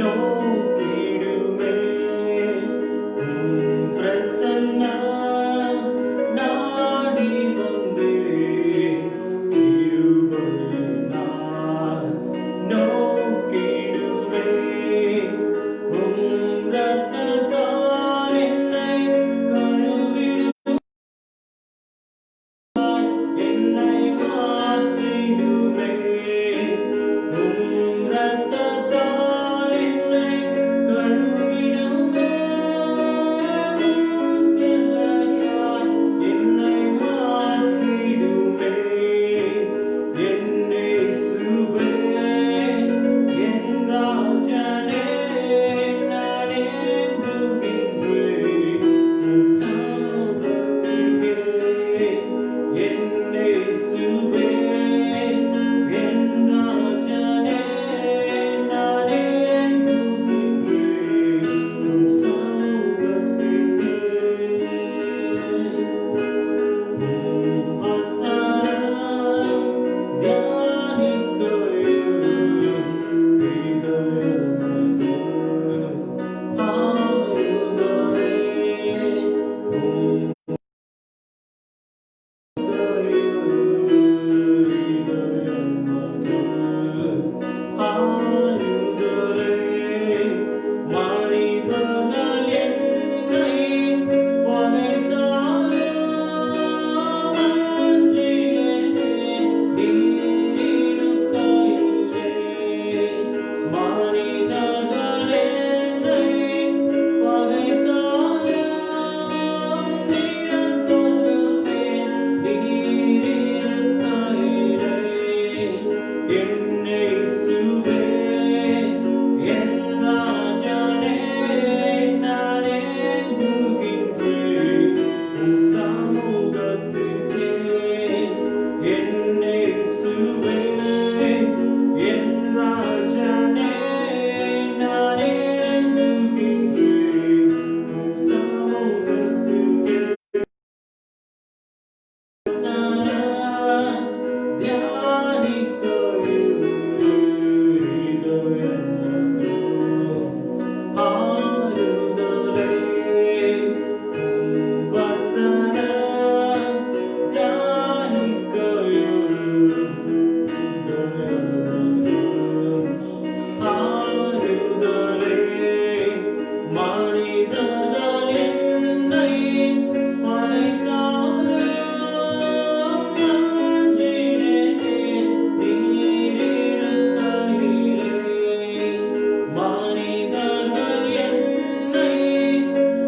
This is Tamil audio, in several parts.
நோக்கிடுமே பிரசன்னா நாடி வந்தே திருவள்ளார் நோக்கிடுமே ரத்தத்தால் என்னை கழுவிடும் என்னை மாற்றிடுமே ரத்தத்தால் என்னை கழுவிடுமே பிள்ளையாய் என்னை மாற்றிடுமே என்னை சுவே என் ராஜனே நானே துகின்றேன் உம் சமூகத்திலே என்னை சுவே என் ராஜனே நானே துகின்றேன் உம் சமூகத்திலே வசனம் தியானிக்கையில் இதயமது ஆறுதலே மனிதர்கள் என்னை பகைத்தாலும் அஞ்சிலேனே நீரிருக்கையிலே மனிதர்கள் என்னை பகைத்தாலும் நிழல் கொள்ளுவேன் நீரிருக்கையிலே என்னை சுவே என் ராஜனே நானே துகின்றேன் உம் சமூகத்திலே என்னை சுவே என் ராஜனே நானே துகின்றேன் உம் சமூகத்திலே தியானிக்கையில் இதயமது ஆறுதலே வசனம் தியானிக்கையில் இதயமது ஆறுதலே மனிதர்கள் என்னை பகைத்தாலும் அஞ்சிலேனே நீரிருக்கையிலே மனிதர்கள் என்னை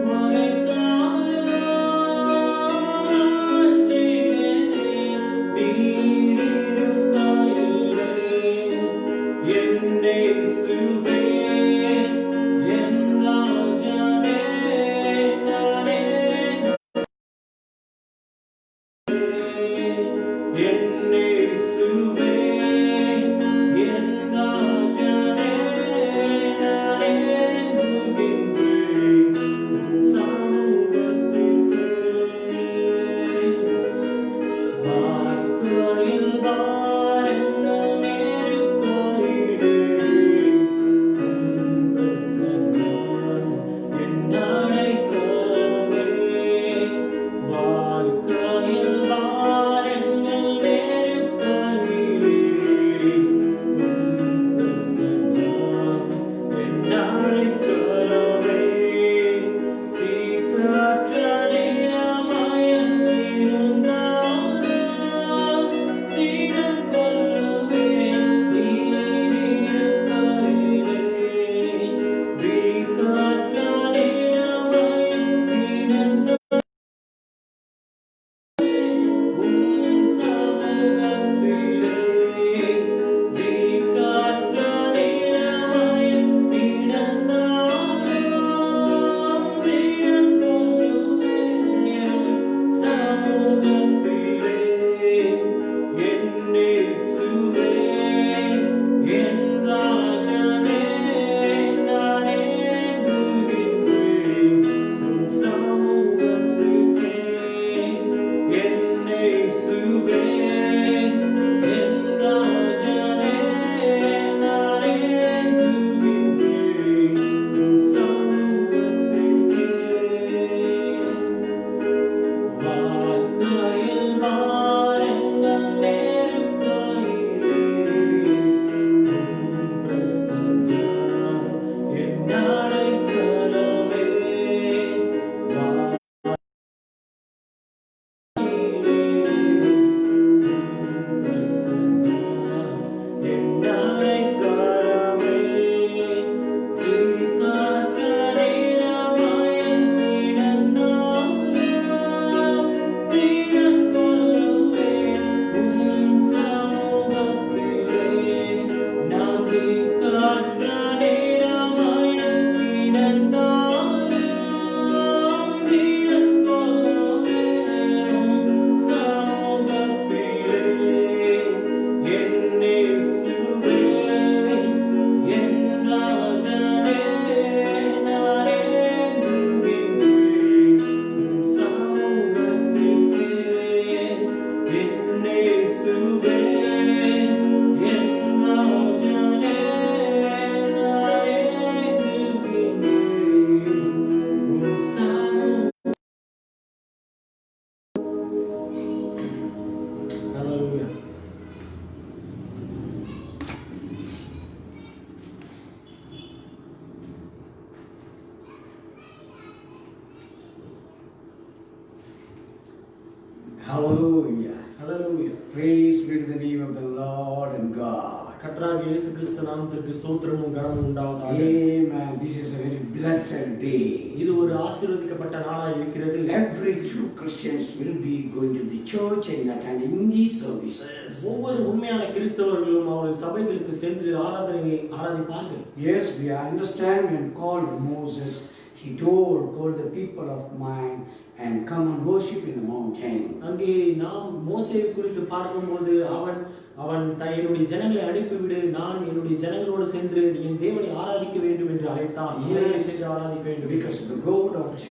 பகைத்தாலும் அஞ்சிலேனே நீரிருக்கையிலே என்னை சுவே Hallelujah. Hallelujah. Praise be to the name of the Lord and God. கர்த்தராகிய இயேசு கிறிஸ்து நாமத்திற்கு ஸ்தோத்திரமும் கனமும் உண்டாவதாக. Amen. This is a very blessed day. இது ஒரு ஆசீர்வதிக்கப்பட்ட நாளாய் இருக்கிறது. Every true Christians will be going to the church and attending these services. ஒவ்வொரு உண்மையான கிறிஸ்தவர்களும் அவர்கள் சபைகளுக்கு சென்று ஆராதனையை ஆராதிப்பார்கள். Yes, we understand when called Moses, he told, call the people of mine and come and worship in the mountain. அங்கே நாம் மோசேயை குறித்து பார்க்கும்போது அவன் என்னுடைய ஜனங்களை அனுப்பிவிடு, நான் என்னுடைய ஜனங்களோடு சென்று என் தேவனை ஆராதிக்க வேண்டும் என்று அழைத்தான். சென்று ஆராதிக்க வேண்டும். Because the God of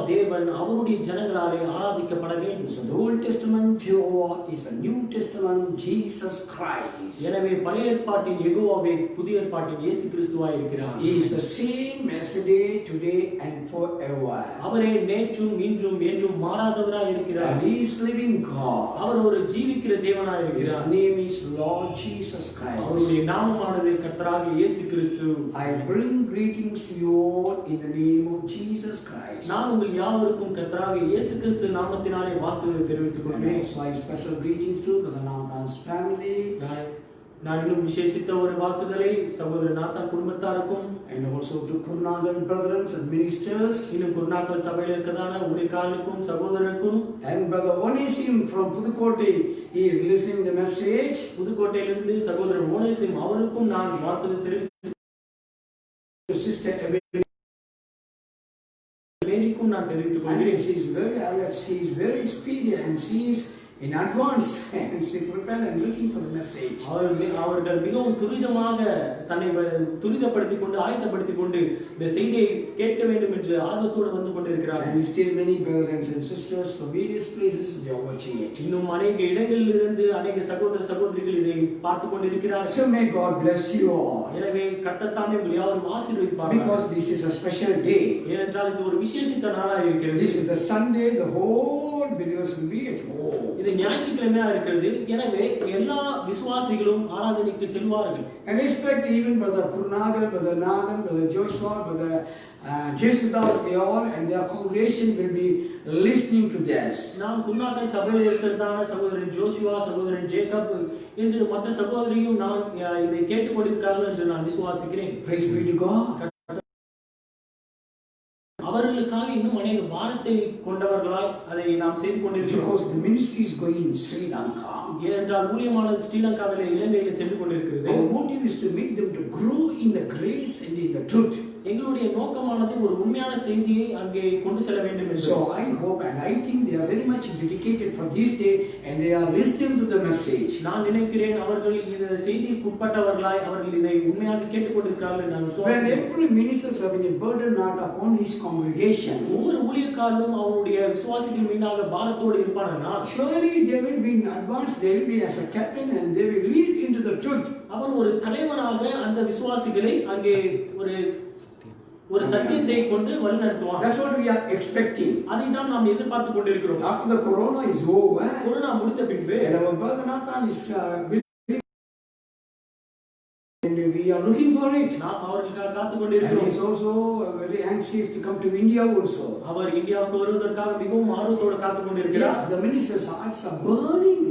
தேவன் அவருடைய ஜனங்களாலே ஆராதிக்கப்பட வேண்டும். So the Old Testament Jehovah is the New Testament Jesus Christ. எனவே பழைய ஏற்பாட்டின் யெகோவாவே புதிய ஏற்பாட்டின் இயேசு கிறிஸ்துவாய் இருக்கிறார். He is the same yesterday, today and forever. அவரே நேற்றும் இன்றும் என்றும் மாறாதவராய் இருக்கிறார். And he is living God. அவர் ஒரு ஜீவிக்கிற தேவனாய் இருக்கிறார். His name is Lord Jesus Christ. அவருடைய நாமமானது கர்த்தராகிய இயேசு கிறிஸ்து. I bring greetings to you all in the name of Jesus Christ. நான் உங்கள் யாவருக்கும் கர்த்தராகிய இயேசு கிறிஸ்து நாமத்தினாலே வாழ்த்துக்களை தெரிவித்துக் கொள்கிறேன். So I special greetings to Brother Nathan's family. நான் இன்னும் விசேஷித்த ஒரு வாழ்த்துதலை சகோதரர் நாத்தான் குடும்பத்தாருக்கும் and also to Kurnagal brothers and ministers. இன்னும் குருநாகல் சபையில் இருக்கதான ஊழியக்காரருக்கும் சகோதரருக்கும் And Brother Onesim from Pudukkottai, he is listening the message. புதுக்கோட்டையிலிருந்து சகோதரர் ஓனேசிம் அவருக்கும் நான் வாழ்த்துதல் தெரிவித்து Sister மேரிக்கும் நான் தெரிவித்துக் and கொள்கிறேன். she is very alert, she is very speedy and she is in advance and she prepared and looking for the message. அவர்கள் மிகவும் துரிதமாக தன்னை துரிதப்படுத்திக் கொண்டு ஆயத்தப்படுத்திக் கொண்டு இந்த செய்தியை கேட்க வேண்டும் என்று ஆர்வத்தோடு வந்து கொண்டிருக்கிறார்கள். And still many brothers and sisters from various places they are watching it. இன்னும் அநேக இடங்களில் இருந்து அநேக சகோதர சகோதரிகள் இதை பார்த்து கொண்டிருக்கிறார்கள். So may God bless you all. எனவே கர்த்தர் உங்களை யாவரும் ஆசீர்வதிப்பாராக. Because this is a special day. ஏனென்றால் இது ஒரு விசேஷித்த நாளாக இருக்கிறது. This is the Sunday, the whole believers will be at home. இது ஞாயிற்றுக்கிழமையா இருக்கிறது. எனவே எல்லா விசுவாசிகளும் ஆராதனைக்கு செல்வார்கள். And expect even Brother Kurnagal, Brother Nathan, Brother Joshua, Brother Jesudas, they all and their congregation will be listening to this. நாம் குருநாகல் சபையில் இருக்கிறதான சகோதரன் ஜோஷுவா, சகோதரன் ஜேக்கப் என்று மற்ற சகோதரியும் நான் இதை கேட்டுக்கொண்டிருக்கிறார்கள் என்று நான் விசுவாசிக்கிறேன். Praise be to God. அவர்களுக்காக இன்னும் அநேக வாரத்தை கொண்டவர்களாய் அதை நாம் செய்து கொண்டிருக்கிறோம். Because the ministry is going in Sri Lanka. ஏனென்றால் ஊழியமானது ஸ்ரீலங்காவிலே இலங்கையிலே சென்று கொண்டிருக்கிறது. Our motive is to make them to grow in the grace and in the truth. எங்களுடைய நோக்கமானது ஒரு உண்மையான செய்தியை அங்கே கொண்டு செல்ல வேண்டும் என்று. So I hope and I think they are very much dedicated for this day and they are listening to the message. நான் நினைக்கிறேன் அவர்கள் இந்த செய்திக்கு உட்பட்டவர்களாய் அவர்கள் இதை உண்மையாக கேட்டுக்கொண்டிருக்கிறார்கள் நான் When விசுவாசிக்கிறேன். every minister is having a burden not upon his congregation, ஒவ்வொரு ஊழியக்காரனும் அவருடைய விசுவாசிகள் மீதாக பாரத்தோடு இருப்பானால் surely they will be in advance, they will be as a captain and they will lead into the truth. அவன் ஒரு தலைவனாக அந்த விசுவாசிகளை அங்கே ஒரு சத்தியத்தை கொண்டு வழிநடத்துவான். That's what we are expecting. அதை தான் நாம் எதிர்பார்த்து கொண்டிருக்கிறோம். After the corona is over, corona முடிந்த பின்பு and our brother Nathan is and we are looking for it. நாம் அவர்களுக்காக காத்துக் And கொண்டிருக்கிறோம். he is also very anxious to come to India also. அவர் இந்தியாவுக்கு வருவதற்காக மிகவும் ஆர்வத்தோடு காத்துக் கொண்டிருக்கிறார். Yes, the minister's hearts are burning.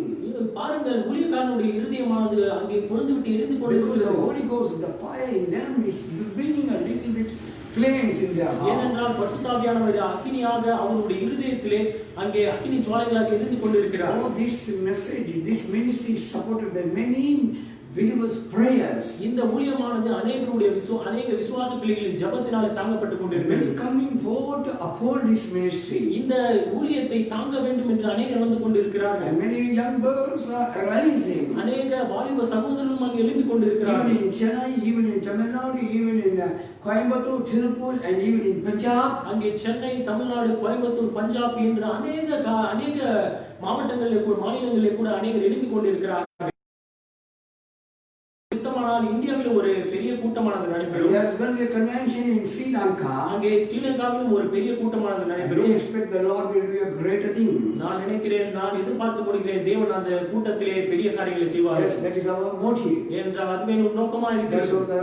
பாருங்கள் ஊழியக்காரனுடைய இருதயமானது அங்கே பொருந்துவிட்டு எரிந்து Because the கொண்டிருக்கிறது. Holy Ghost, the fire in them is bringing a little bit flames in their heart. ஏனென்றால் பரிசுத்தாவியானவர் அக்கினியாக அவருடைய இருதயத்திலே அங்கே அக்கினி ஜுவாலைகளாக எரிந்து கொண்டிருக்கிறார். All this message, this ministry is supported by many believers' prayers. இந்த ஊழியமானது அநேக விசுவாச பிள்ளைகளின் ஜெபத்தினாலே தாங்கப்பட்டு கொண்டிருக்கிறது. Many coming forward to uphold this ministry. இந்த ஊழியத்தை தாங்க வேண்டும் என்று அநேகர் வந்து கொண்டிருக்கிறார்கள். And many young brothers are arising. அநேக வாலிப சகோதரர்கள் அங்கே எழும்பிக் கொண்டிருக்கிறார்கள். Even in Chennai, even in Tamil Nadu, even in Coimbatore, Tirupur, and even in Punjab. அங்கே சென்னை, தமிழ்நாடு, கோயம்புத்தூர், பஞ்சாப் என்ற அநேக மாநிலங்களிலே கூட அநேகர் எழும்பிக் கொண்டிருக்கிறார்கள். இந்தியாவில் ஒரு பெரிய கூட்டமானது நடைபெறும். They are there's going to be a convention in Sri Lanka. அங்கே ஸ்ரீலங்காவிலும் ஒரு பெரிய கூட்டமானது And we நடைபெறும். expect the Lord will do a greater thing. நான் நினைக்கிறேன், நான் எதிர்பார்த்துக் கொள்கிறேன், தேவன் அந்த கூட்டத்திலே பெரிய காரியங்களை செய்வார். Yes, that is our motive. ஏனென்றால் அதுவே என்னுடைய நோக்கமா That's இருக்கிறது. what the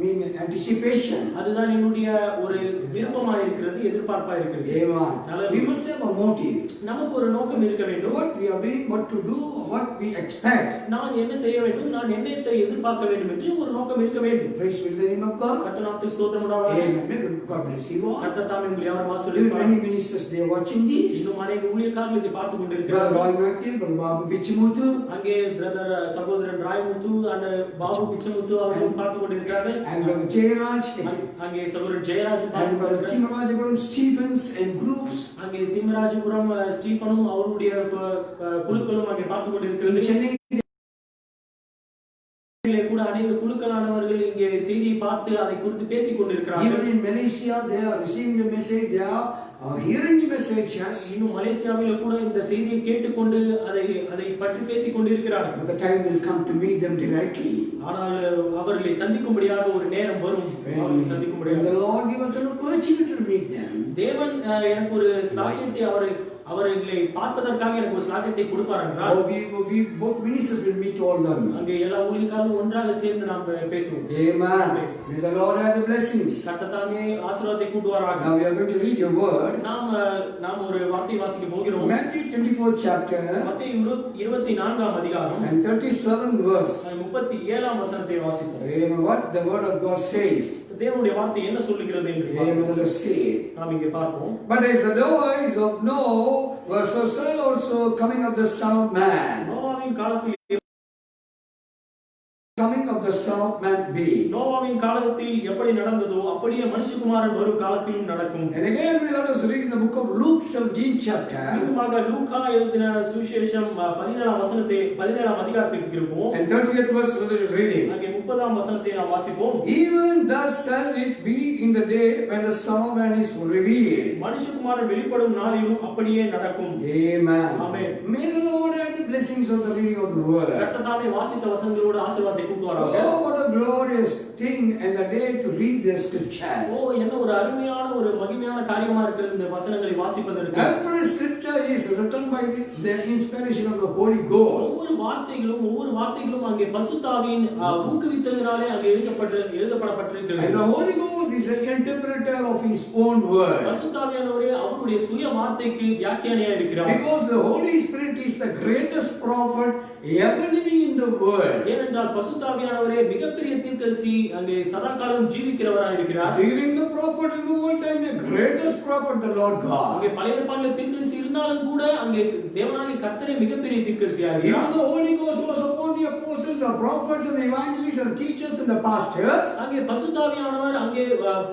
mean anticipation. அதுதான் என்னுடைய ஒரு விருப்பமா இருக்கிறது, எதிர்பார்ப்பா இருக்கிறது. Amen. We must have a motive. நமக்கு ஒரு நோக்கம் இருக்க வேண்டும். What we are doing, what to do, what we expect. நான் என்ன செய்ய வேண்டும், நான் என்னத்தை எதிர்பார்க்க வேண்டும் என்று ஒரு நோக்கம் இருக்க வேண்டும். Praise be the name of God. கர்த்தர் நாமத்துக்கு ஸ்தோத்திரம் உண்டாவதாக. Amen. God bless you all. கர்த்தர் தாமே உங்களை யாரும் Even ஆசீர்வதிப்பார். many ministers they are watching this. இன்னும் அநேக ஊழியக்காரர்கள் இதை பார்த்து Brother கொண்டிருக்கிறார்கள். Roy Matthew, Brother Babu Pichimuthu, அங்கே பிரதர் சகோதரன் ராய்முத்து அந்த பாபு பிச்சமுத்து அவர்கள் பார்த்து கொண்டிருக்கிறார்கள். and Brother Jayaraj, அங்கே சகோதரன் ஜெயராஜ் and பார்த்து Brother கொண்டிருக்கிறார். Timarajapuram Stephens and groups. அங்கே திம்மராஜபுரம் ஸ்டீஃபனும் அவருடைய குழுக்களும் அங்கே பார்த்து In கொண்டிருக்கிறது. Chennai, கூட அநேக குழுக்களானவர்கள் இங்கே செய்தியை பார்த்து அதை குறித்து பேசிக் கொண்டிருக்கிறார்கள். even in Malaysia, they are receiving the message, they are hearing the message. Yes. இன்னும் மலேசியாவில கூட இந்த செய்தியை கேட்டுக்கொண்டு அதை பற்றி பேசிக் கொண்டிருக்கிறார்கள். But the time will come to meet them directly. ஆனால் அவர்களை சந்திக்கும்படியாக ஒரு நேரம் வரும். அவர்களை When சந்திக்கும்படியாக the Lord give us an opportunity to meet them. தேவன் எனக்கு ஒரு ஸ்லாக்கியத்தை அவர்களை பார்ப்பதற்காக எனக்கு ஒரு ஸ்லாக்கியத்தை கொடுப்பார் என்றால் We both ministers will meet all them. அங்கே எல்லா ஊழியக்காரரும் ஒன்றாக சேர்ந்து நாம் பேசுவோம். Amen. May the Lord add the blessings. கர்த்தர் தாமே ஆசீர்வாதத்தை கூட்டுவாராக. Now we are going to read your word. நாம் ஒரு வார்த்தை வாசிக்க போகிறோம். Matthew 24th chapter மத்தேயு 24ஆம் அதிகாரம் and 37th verse. 37ஆம் வசனத்தை வாசிப்போம். Amen. What the word of God says. தேவனுடைய வார்த்தை என்ன சொல்லுகிறது என்று Amen. Let us see. நாம் இங்கே பார்ப்போம். But as the days of Noah were, so shall also coming of the Son of Man. நோவாவின் காலத்தில் Coming of the Son of Man be. நோவாவின் காலத்தில் எப்படி நடந்ததோ அப்படியே மனுஷகுமாரன் வரும் காலத்திலும் நடக்கும். And again we let us read in the book of Luke 17th chapter. மீண்டுமாக லூக்கா எழுதின சுவிசேஷம் 17ஆம் அதிகாரத்திற்கு திரும்புவோம். And 30th verse we will read it. அங்கே 30ஆம் வசனத்தை நாம் வாசிப்போம். Even thus shall it be in the day when the Son of Man is revealed. மனுஷகுமாரன் வெளிப்படும் நாளிலும் அப்படியே நடக்கும். Amen. Amen. May the Lord add the blessings of the reading of the word. கர்த்தர் தாமே வாசித்த வசனங்களோடு ஆசீர்வாதத்தை கூட்டுவாராக. Oh, what a glorious thing and the day to read the scriptures. என்ன ஒரு அருமையான ஒரு மகிமையான காரியமா இருக்கிறது இந்த வசனங்களை வாசிப்பதற்கு. Every scripture is written by the inspiration of the Holy Ghost. ஒவ்வொரு வார்த்தைகளும் அங்கே பரிசுத்த ஆவியின் ஊக்குவித்தலினாலே அங்கே எழுதப்பட்டிருக்கிறது. And the Holy Ghost is an interpreter of his own word. பரிசுத்த ஆவியானவரே அவருடைய சுய வார்த்தைக்கு வியாக்கியானியா இருக்கிறார். Because the Holy Spirit is the greatest prophet ever living in the world. ஏனென்றால் பரிசுத்த ஆவியானவரே மிகப்பெரிய தீர்க்கதரிசி அங்கே சதாகாலம் ஜீவிக்கிறவராய் இருக்கிறார். During the prophets in the old time, the greatest prophet, the Lord God. அங்கே பழைய ஏற்பாட்டில் தீர்க்கதரிசி இருந்தாலும் கூட அங்கே தேவனாகிய கர்த்தரே மிகப்பெரிய தீர்க்கதரிசியா இருக்கிறார். Even the Holy Ghost was upon the apostles, the prophets, and the evangelists, and the teachers, and the pastors. அங்கே பரிசுத்த ஆவியானவர் அங்கே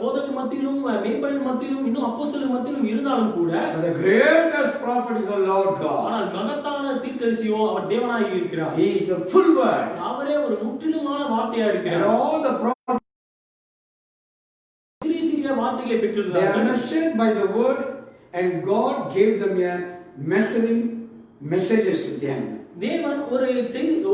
போதகர் மத்தியிலும் மேய்ப்பரின் மத்தியிலும் இன்னும் அப்போஸ்தலர் மத்தியிலும் இருந்தாலும் கூட But the greatest prophet is the Lord God. ஆனால் மகத்தான தீர்க்கதரிசியோ அவர் தேவனாய் இருக்கிறார். He is the full word. அவரே ஒரு முற்றிலுமான வார்த்தையா And இருக்கிறார். all the prophets, சிறிய வார்த்தைகளை they பெற்றிருந்தார்கள். understood by the word, and God gave them a messages to them. தேவன்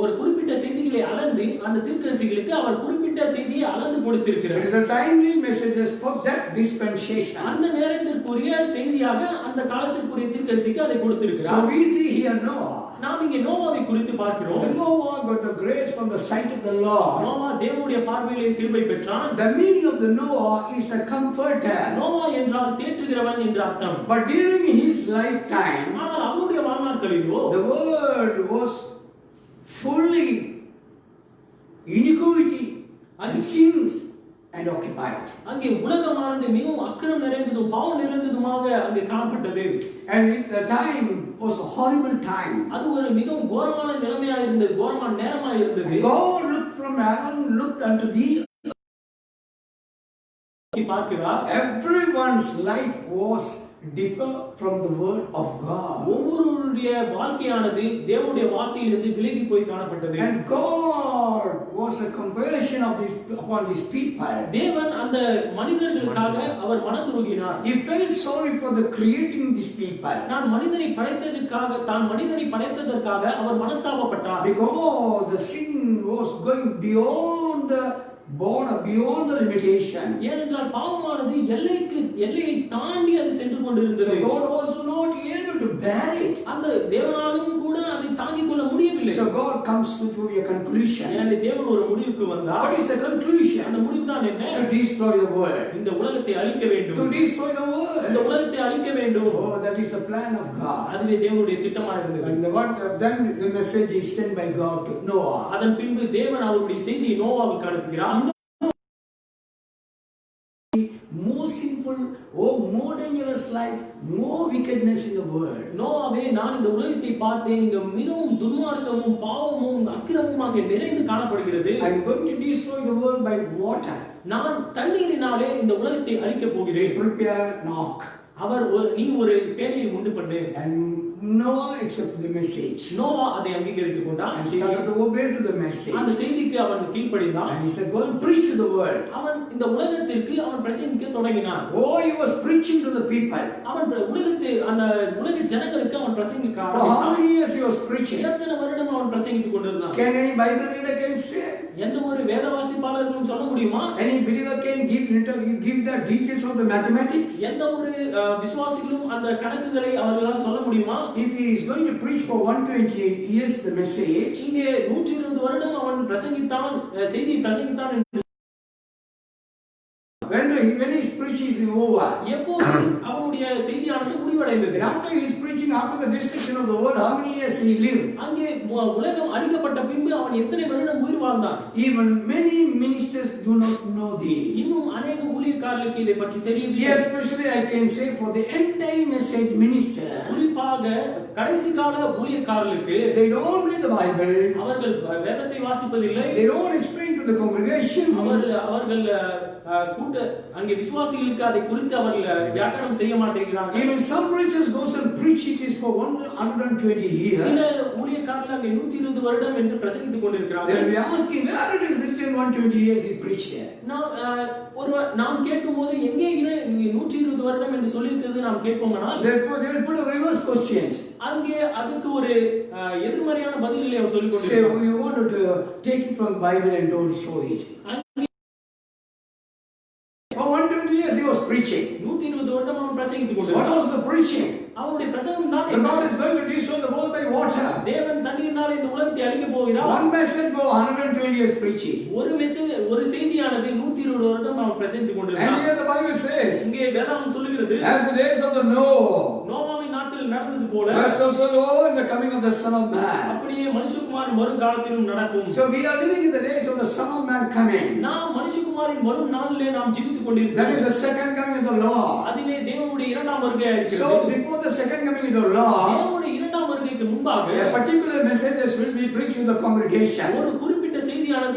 ஒரு குறிப்பிட்ட செய்திகளை அளந்து அந்த தீர்க்கதரிசிகளுக்கு அவர் குறிப்பிட்ட செய்தியை அளந்து கொடுத்திருக்கிறார். It is a timely messages for that dispensation. அந்த நேரத்திற்குரிய செய்தியாக அந்த காலத்திற்குரிய தீர்க்கதரிசிக்கு அதை கொடுத்திருக்கிறார். So we see here Noah. நாம் இங்கே நோவாவை குறித்து பார்க்கிறோம். The Noah got the grace from the sight of the Lord. Noah தேவனுடைய பார்வையிலே கிருபை பெற்றான். The meaning of the Noah is a comforter. Noah என்றால் தேற்றுகிறவன் என்ற அர்த்தம். But during his lifetime, ஆனால் அவருடைய வாழ்நாட்களிலோ the world was fully iniquity and sins and occupied. அங்கே உலகமானது மிகவும் அக்கிரம் நிறைந்ததும் பாவம் நிறைந்ததுமாக அங்கே காணப்பட்டது. And the time was a horrible time. அது ஒரு மிகவும் கோரமான நிலைமையா இருந்தது, கோரமான நேரமா இருந்தது. God looked from heaven, looked unto thee. பார்க்கிறார். Everyone's life was differ from the word of God. ஒவ்வொருவருடைய வாழ்க்கையானது தேவனுடைய வார்த்தையிலிருந்து விலகி போய் காணப்பட்டது. And God was a compassion upon these people. தேவன் அந்த மனிதர்களுக்காக அவர் மனதுருகினார். He felt sorry for the creating these people. நான் மனிதனை படைத்ததற்காக அவர் மனஸ்தாபப்பட்டார். Because the sin was going beyond the born beyond the limitation. ஏனென்றால் பாவமானது எல்லையை தாண்டி அது சென்று கொண்டிருந்தது. So God was not able to bear it. அந்த தேவனாலும் கூட அதை தாங்கிக் கொள்ள முடியவில்லை. So God comes to a conclusion. எனவே தேவன் ஒரு முடிவுக்கு வந்தார். What is the conclusion? அந்த முடிவு தான் என்ன? To destroy the world. இந்த உலகத்தை அழிக்க வேண்டும். To destroy the world. இந்த உலகத்தை அழிக்க வேண்டும். Oh, that is the plan of God. அதுவே தேவனுடைய திட்டமாக இருந்தது. And then the message is sent by God to Noah. அதன் பின்பு தேவன் அவருடைய செய்தியை நோவாவுக்கு அனுப்புகிறார். More sinful, more dangerous life, more wickedness in the world. நோவாவே, நான் இந்த உலகத்தை பார்த்தேன், இங்க மிகவும் துன்மார்க்கமும் பாவமும் அக்கிரமமாக நிறைந்து காணப்படுகிறது. I am going to destroy the world by water. நான் தண்ணீரினாலே இந்த உலகத்தை அழிக்கப் போகிறேன். Prepare knock. நீ ஒரு பேழையை உண்டு பண்ணு. And Noah accepted the message. Noah அதை அங்கீகரித்துக் கொண்டான். And started to obey to the message. அந்த செய்திக்கு அவன் கீழ்ப்படிந்தான். And he said, go and preach to the world. அவன் இந்த உலகத்திற்கு அவன் பிரசங்கிக்க தொடங்கினான். Oh, he was preaching to the people. அவன் அந்த உலக ஜனங்களுக்கு அவன் பிரசங்கிக்க For ஆரம்பித்தான். how many years he was preaching? எத்தனை வருடம் அவன் பிரசங்கித்துக் கொண்டிருந்தான்? Can any Bible reader can say? எந்த ஒரு வேத வாசிப்பாளர்களும் சொல்ல முடியுமா? Any believer can give the details of the mathematics? எந்த ஒரு விசுவாசிகளும் அந்த கணக்குகளை அவர்களால் சொல்ல முடியுமா? If he is going to preach for 120 years the message, இங்கே 120 வருடம் அவன் பிரசங்கித்தான், செய்தியை பிரசங்கித்தான் என்று when his preaching is over, எப்போது அவனுடைய செய்தியானது முடிவடைந்தது? after his preaching, after the destruction of the world, how many years he lived? அங்கே உலகம் அழிக்கப்பட்ட பின்பு அவன் எத்தனை வருடம் உயிர் வாழ்ந்தான்? Even many ministers do not know this. இன்னும் अनेक ஊழியக்காரர்களுக்கு இதை பற்றி தெரியவில்லை. Especially I can say for the end time message ministers, குறிப்பாக கடைசி கால ஊழியக்காரர்களுக்கு they don't read the Bible. அவர்கள் வேதத்தை வாசிப்பதில்லை. They don't explain to the congregation. அவர்கள் அங்கே விசுவாசிகளுக்கு அதை குறித்து அவர்கள் வியாக்கரணம் செய்ய மாட்டேங்கிறார்கள். Even some preachers goes and preach it is for 120 years. சில ஊழியக்காரர்கள் அங்கே 120 வருடம் என்று பிரசங்கித்துக் கொண்டிருக்கிறார்கள். They will be asking, where it is written 120 years he preached here? நாம் கேட்கும்போது எங்கே 120 வருடம் என்று சொல்லியிருக்கிறது நாம் கேட்போமானால் they will put a reverse questions. அங்கே அதுக்கு ஒரு எதிர்மறையான பதில்களை அவர் சொல்லிக் Say, கொண்டிருக்கிறார். you wanted to take it from Bible and don't show it. For 120 years he was preaching. 120 வருடம் அவன் பிரசங்கித்துக் What கொண்டிருக்கிறார். was the preaching? அவனுடைய பிரசங்கம் தான் The God is going to destroy the world by water. தேவன் தண்ணீரினாலே இந்த உலகத்தை அழிக்க போகிறார். One message for 120 years preaching. ஒரு செய்தியானது 120 வருடம் அவன் பிரசங்கித்துக் And கொண்டிருக்கிறார். here the Bible says, இங்கே வேதம் சொல்லுகிறது, as the days of the Noah, நோவாவின் நாட்களில் நடந்தது போல as also in the coming of the Son of Man. அப்படியே மனுஷகுமாரன் வரும் காலத்திலும் நடக்கும். So we are living in the days of the Son of Man coming. நாம் மனுஷகுமாரின் வரும் நாளிலே நாம் ஜீவித்துக் கொண்டிருக்கிறோம். That is the second coming of the Lord. அதிலே தேவனுடைய இரண்டாம் வருகை இருக்கிறது. So before the second coming of the Lord, தேவனுடைய இரண்டாம் வருகைக்கு முன்பாக a particular messages will be preached to the congregation. ஒரு குறிப்பிட்ட செய்தியானது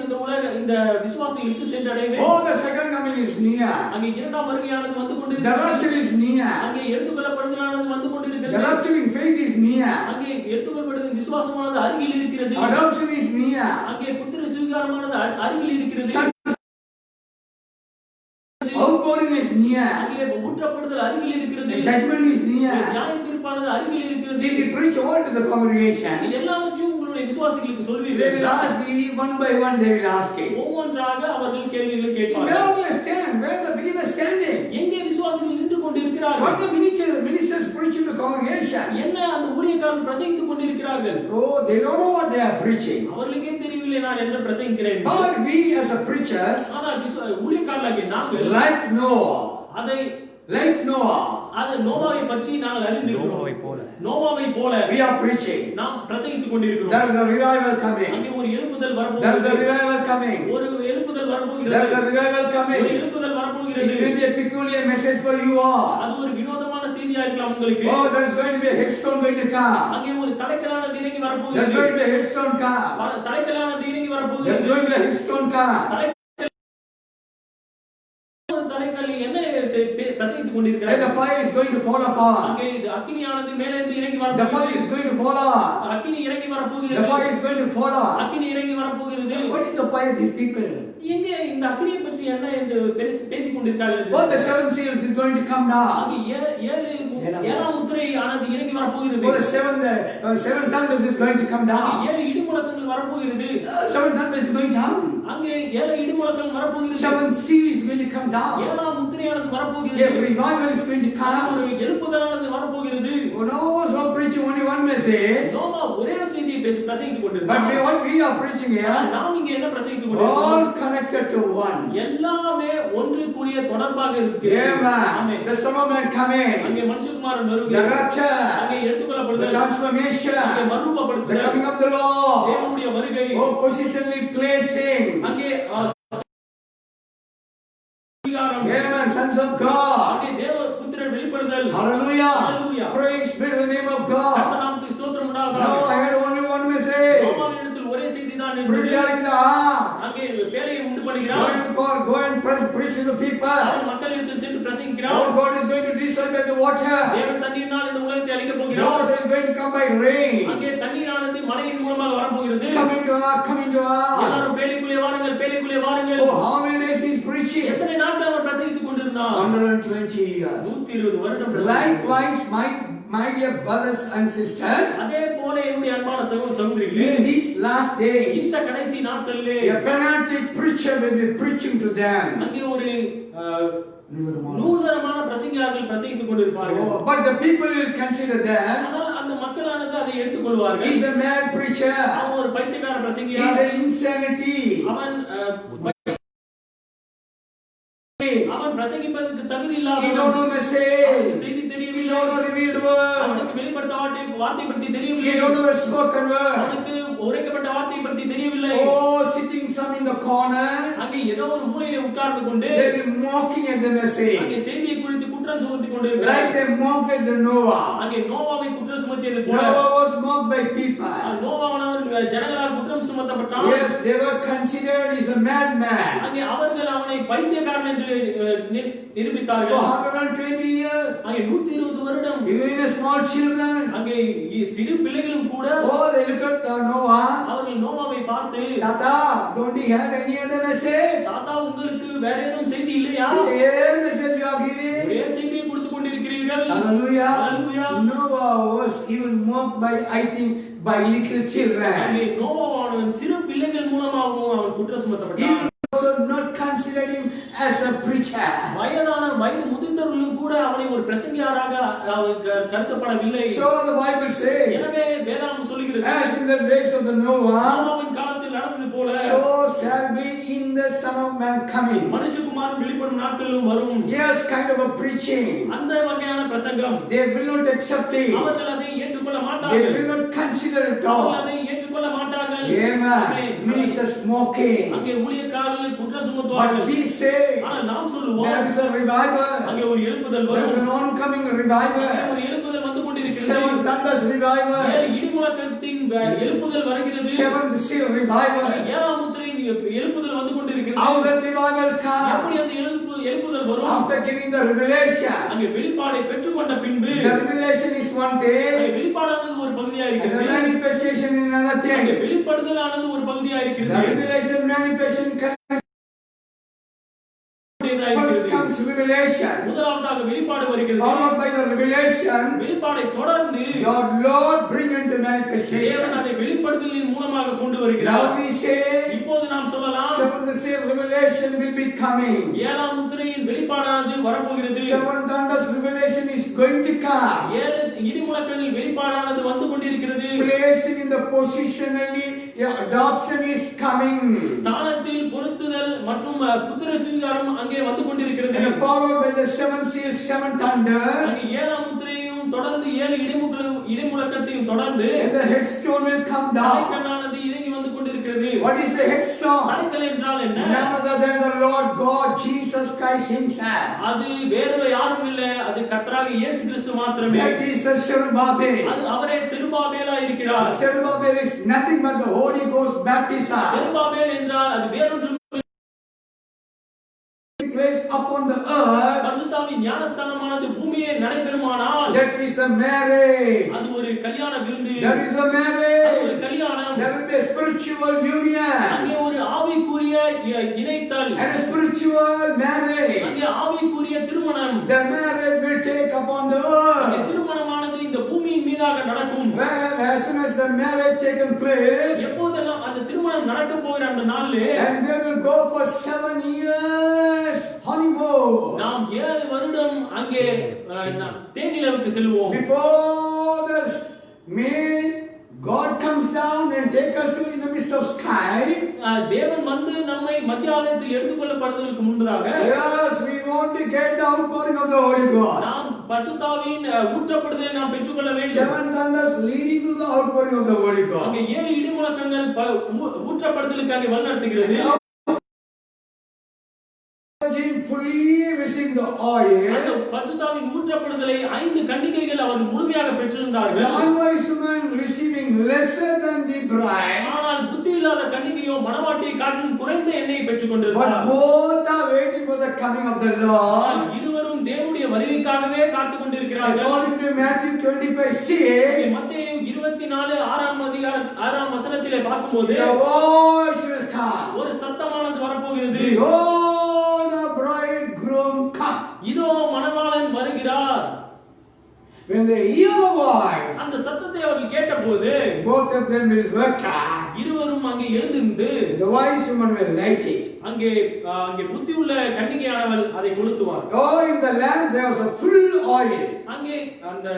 இந்த விசுவாசிகளுக்கு சென்றடைய வேண்டும். Oh, the second coming is near. அங்கே இரண்டாம் வருகையானது வந்து The கொண்டிருக்கிறது. rapture is near. அங்கே எடுத்துக்கொள்ளப்படுதலானது வந்து The கொண்டிருக்கிறது. rapture in faith is near. அங்கே எடுத்துக்கொள்ளப்படுவது விசுவாசமானது அருகில் இருக்கிறது. Adoption is near. அங்கே புத்திர சுவீகாரமானது அருகில் இருக்கிறது. Outpouring is near. அங்கே ஊற்றப்படுதல் அருகில் இருக்கிறது. The judgment is near. நியாய தீர்ப்பானது அருகில் இருக்கிறது. If you preach all to the congregation, எல்லாவற்றையும் உங்களுடைய விசுவாசிகளுக்கு they சொல்வீர்கள். will ask you one by one. They will ask it. ஒவ்வொன்றாக அவர்கள் கேள்விகளை கேட்பார்கள். Where they stand? Where the believers standing? எங்கே விசுவாசிகள் நின்று கொண்டிருக்கிறார்கள்? What the ministers preaching to the congregation? என்ன அந்த ஊழியக்காரர்கள் பிரசங்கித்துக் கொண்டிருக்கிறார்கள்? Oh, they don't know what they are preaching. அவர்களுக்கே தெரியவில்லை நான் என்ன பிரசங்கிக்கிறேன். But we as a preachers, ஆனால் ஊழியக்காரர்களாகிய நாங்கள் like Noah, அதை நோவாவை பற்றி நாங்கள் அறிந்திருக்கிறோம். நோவாவை போல we are preaching. நாம் பிரசங்கித்துக் கொண்டிருக்கிறோம். There is a revival coming. அங்கே ஒரு எழுப்புதல் வரப்போகிறது. There is a revival coming. ஒரு எழுப்புதல் வரப்போகிறது. There is a revival ஒரு coming. எழுப்புதல் வரப்போகிறது. It will be a peculiar message for you all. அது ஒரு வினோதமான செய்தியா இருக்கலாம் உங்களுக்கு. Oh, there is going to be a headstone going to come. அங்கே ஒரு தலைக்கலானது இறங்கி There is வரப்போகிறது. going to be a headstone come. தலைக்கலானது இறங்கி There is வரப்போகிறது. going to be a headstone come. தலைக்கல் என்ன பிரசங்கித்துக் And கொண்டிருக்கிறார். the fire is going to fall upon. அங்கே இது அக்கினியானது மேலே இருந்து இறங்கி The fire வரப்போகிறது. is going to fall on. அக்கினி இறங்கி The வரப்போகிறது. fire is going to fall on. அக்கினி இறங்கி வரப்போகிறது. What is the fire these people? எங்கே இந்த அக்கினியை பற்றி என்ன என்று பேசிக் கொண்டிருக்கிறார்கள்? What the seven seals is going to come down. அங்கே ஏழாம் முத்திரை ஆனது இறங்கி வரப்போகிறது. What the seven thunders is going to come down. 7 இடிமுழக்கங்கள் வரப்போகிறது. 7 thunders is going to come. அங்கே 7 இடிமுழக்கம் வரப்போகிறது. Seventh seal is going to come down. 7ஆம் முத்திரையானது வரப்போகிறது. A revival is going to come. ஒரு எழுப்புதலானது வரப்போகிறது. Oh no, so preaching only one message. Noah ஒரே செய்தியை பிரசங்கித்துக் But கொண்டிருந்தார். what we are preaching here, நாம் இங்கே என்ன பிரசங்கித்துக் கொண்டிருக்கிறோம்? all connected to one. எல்லாமே ஒன்றுக்குரிய தொடர்பாக இருக்கிறது. Amen. Amen. The Son of Man coming. அங்கே மனுஷகுமாரன் The வருகிறார். rapture. அங்கே The எடுத்துக்கொள்ளப்படுதல். அங்கே transformation. The மறுரூபப்படுத்துதல். coming of the Lord. தேவனுடைய வருகை. Oh, positionally placing. அங்கே Amen. Sons of God. அங்கே தேவ புத்திரர் வெளிப்படுதல். Hallelujah. Hallelujah. Praise be to the name of God. கர்த்தர் நாமத்துக்கு ஸ்தோத்திரம் உண்டாவதாக. No, I had only one message. ரோமாவினிடத்தில் ஒரே செய்திதான் Pretty இருந்தது. like அங்கே பேரையை உண்டு பண்ணுகிறார். go and preach to the people. அவன் மக்களிடத்தில் சென்று பிரசங்கிக்கிறார். Oh, God is going to descend by the water. தேவன் தண்ணீரினால் இந்த உலகத்தை அழிக்கப் The போகிறார். water is going to come by rain. அங்கே தண்ணீரானது மழையின் மூலமாக வரப்போகிறது. Come into us, come into us. எல்லாரும் பேழைக்குள்ளே வாருங்கள், பேழைக்குள்ளே வாருங்கள். Oh, how many days he is preaching? எத்தனை நாட்கள் அவர் பிரசங்கித்துக் கொண்டிருந்தார்? 120 years. 120 வருடம் பிரசங்கித்தார். Likewise, my dear brothers and sisters, அதே போல என்னுடைய அன்பான சகோதரிகளே, in these last days, இந்த கடைசி நாட்களிலே a fanatic preacher will be preaching to them. அங்கே ஒரு நூதனமான பிரசங்கியார்கள் பிரசங்கித்துக் கொண்டிருப்பார்கள். Oh, but the people will consider that ஆனால் அந்த மக்களானது அதை எடுத்துக்கொள்வார்கள். he's a mad preacher. அவன் ஒரு பைத்தியக்கார He's பிரசங்கியார். an insanity. அவன் பிரசங்கிப்பதற்கு தகுதி He இல்லாதவன். don't know message. செய்தி He தெரியவில்லை. don't know revealed word. அவனுக்கு வெளிப்படுத்த வார்த்தை பற்றி He தெரியவில்லை. don't know the spoken word. அவனுக்கு உரைக்கப்பட்ட வார்த்தை பற்றி தெரியவில்லை. Oh, sitting some in the corners. அங்கே ஏதோ ஒரு மூலையிலே உட்கார்ந்து கொண்டு They will be mocking at the அங்கே message. செய்தியை குறித்து குற்றம் சுமத்திக் Like கொண்டிருக்கிறார். they mocked at the Noah. அங்கே நோவாவை குற்றம் சுமத்தியது போல Noah was mocked by people. நோவானவன் ஜனங்களால் குற்றம் சுமத்தப்பட்டான். Yes, they were considered he's a madman. அங்கே அவர்கள் அவனை பைத்தியக்காரன் என்று For நிரூபித்தார்கள். 120 years. அங்கே 120 வருடம் Even a small children. அங்கே சிறு பிள்ளைகளும் கூட Oh, they look at Noah. அவர்கள் நோவாவை பார்த்து, Tata, don't you have any other message? தாத்தா உங்களுக்கு வேற ஏதும் செய்தி இல்லையா? Same message you are giving. ஒரே செய்தியை கொடுத்துக் கொண்டிருக்கிறீர்கள். Hallelujah. Hallelujah. Noah was even mocked by, I think, by little children. அங்கே நோவாவானவன் சிறு பிள்ளைகள் மூலமாகவும் அவன் குற்றம் சுமத்தப்பட்டான். Even also not considered him as a preacher. வயது முதிர்ந்தவர்களும் கூட அவனை ஒரு பிரசங்கியாராக கருதப்படவில்லை. So the Bible says, எனவே வேதாகமம் சொல்லுகிறது, as in the days of the Noah, நோவாவின் காலத்தில் நடந்தது போல so shall be in the Son of Man coming. மனுஷகுமாரன் வெளிப்படும் நாட்களிலும் வரும். Yes, kind of a preaching. அந்த வகையான பிரசங்கம் They will not accept it. அவர்கள் அதை ஏற்றுக்கொள்ள They மாட்டார்கள். will not consider it அவர்கள் all. அதை ஏற்றுக்கொள்ள மாட்டார்கள். Amen. Ministers mocking. அங்கே ஊழியக்காரர்களை குற்றம் But சுமத்துவார்கள். we say, ஆனால் நாம் சொல்லுவோம், there is a revival. அங்கே ஒரு எழுப்புதல் There is வரும். an oncoming அங்கே revival. ஒரு எழுப்புதல் வந்து கொண்டிருக்கிறது. 7 thunders revival. இடிமுழக்கத்தின் எழுப்புதல் வருகிறது. 7th seal revival. 7ஆம் முத்திரையின் எழுப்புதல் வந்து கொண்டிருக்கிறது. How that revival எப்படி come? அந்த எழுப்புதல் வரும்? After giving the revelation. அங்கே வெளிப்பாடை பெற்றுக்கொண்ட பின்பு The revelation is one thing. அங்கே வெளிப்பாடானது ஒரு பகுதியா And the இருக்கிறது. manifestation is another அங்கே thing. வெளிப்படுதலானது ஒரு பகுதியா The இருக்கிறது. revelation, manifestation, உடையதா first இருக்கிறது. comes revelation. முதலாவதாக வெளிப்பாடு வருகிறது. Followed by the revelation, வெளிப்பாடை தொடர்ந்து your Lord bring into தேவன் manifestation. அதை வெளிப்படுதலின் மூலமாக கொண்டு வருகிறார். Now we say, இப்போது நாம் சொல்லலாம், 7th seal revelation will be coming. 7ஆம் முத்திரையின் வெளிப்பாடானது வரப்போகிறது. 7 thunders revelation is going to come. 7 இடிமுழக்கங்களின் வெளிப்பாடானது வந்து கொண்டிருக்கிறது. Placing in the positionally, your adoption is coming. ஸ்தானத்தில் பொருத்துதல் மற்றும் புத்திர சுவிகாரம் அங்கே வந்து கொண்டிருக்கிறது. And followed by the 7th seal, 7 thunders. அங்கே 7ஆம் முத்திரையும் தொடர்ந்து 7 இடிமுழக்கத்தையும் தொடர்ந்து And the headstone will come down. தலைக்கல்லானது இறங்கி வந்து கொண்டிருக்கிறது. What is the headstone? தலைக்கல் என்றால் என்ன? None other than the Lord God, Jesus Christ himself. அது வேறு யாரும் இல்ல, அது கர்த்தராகிய இயேசு கிறிஸ்து மாத்திரமே. That is the Zerubbabel. அது அவரே செருபாபேலா இருக்கிறார். Zerubbabel is nothing but the Holy Ghost baptism. Zerubbabel என்றால் அது வேறொன்றும் Placed upon the earth. பரிசுத்தாவின் ஞானஸ்தானமானது பூமியே நடைபெறுமானால் That is the marriage. அது ஒரு கல்யாண விருந்து. That is the அது marriage. ஒரு கல்யாணம். There will be a spiritual union அங்கே ஒரு ஆவிக்குரிய இணைத்தல். and a spiritual marriage. அங்கே ஆவிக்குரிய திருமணம். The marriage will take upon the அங்கே earth. திருமணமானது இந்த பூமியின் மீதாக நடக்கும். When as soon as the marriage taken place, எப்போதெல்லாம் அந்த திருமணம் நடக்க போகிற அந்த நாளிலே, and they will go for 7 years honeymoon. நாம் 7 வருடம் அங்கே தேனிலவுக்கு செல்வோம். Before this May God comes down and take us to in the midst of sky. தேவன் வந்து நம்மை மத்தியானத்தில் எடுத்துக்கொள்ளப்படுவதற்கு முன்பதாக, Yes, we want to get the outpouring of the Holy Ghost. நாம் பரிசுத்தாவியின் ஊற்றப்படுதலை நாம் பெற்றுக்கொள்ள வேண்டும். 7 thunders leading to the outpouring of the Holy Ghost. அங்கே 7 இடிமுழக்கங்கள் ஊற்றப்படுதலுக்காக வழிநடத்துகிறது. Fully receiving the oil. அந்த பரிசுத்தாவின் ஊற்றப்படுதலை 5 கன்னிகைகள் அவர் முழுமையாக பெற்றிருந்தார்கள். The unwise woman receiving lesser than the bride. ஆனால் புத்தி இல்லாத கன்னிகையோ மணவாட்டியை காட்டிலும் குறைந்த எண்ணெயை பெற்றுக் கொண்டிருந்தார். But both are waiting for the coming of the Lord. இருவரும் தேவனுடைய வருகைக்காகவே காத்துக் கொண்டிருக்கிறார்கள். According to Matthew 25:6, மத்தேயு 24 6ஆம் வசனத்திலே பார்க்கும்போது, the voice will come. ஒரு சத்தமானது வரப்போகிறது. Behold, the bridegroom come. இதோ மணவாளன் வருகிறார். When they hear the voice, அந்த சத்தத்தை அவர்கள் கேட்டபோது, both of them will work out. இருவரும் அங்கே எழுந்திருந்து, The wise woman will light it. அங்கே புத்தி உள்ள கன்னிகையானவள் அதை கொளுத்துவார். Oh, in the lamp there was a full oil. அங்கே அந்த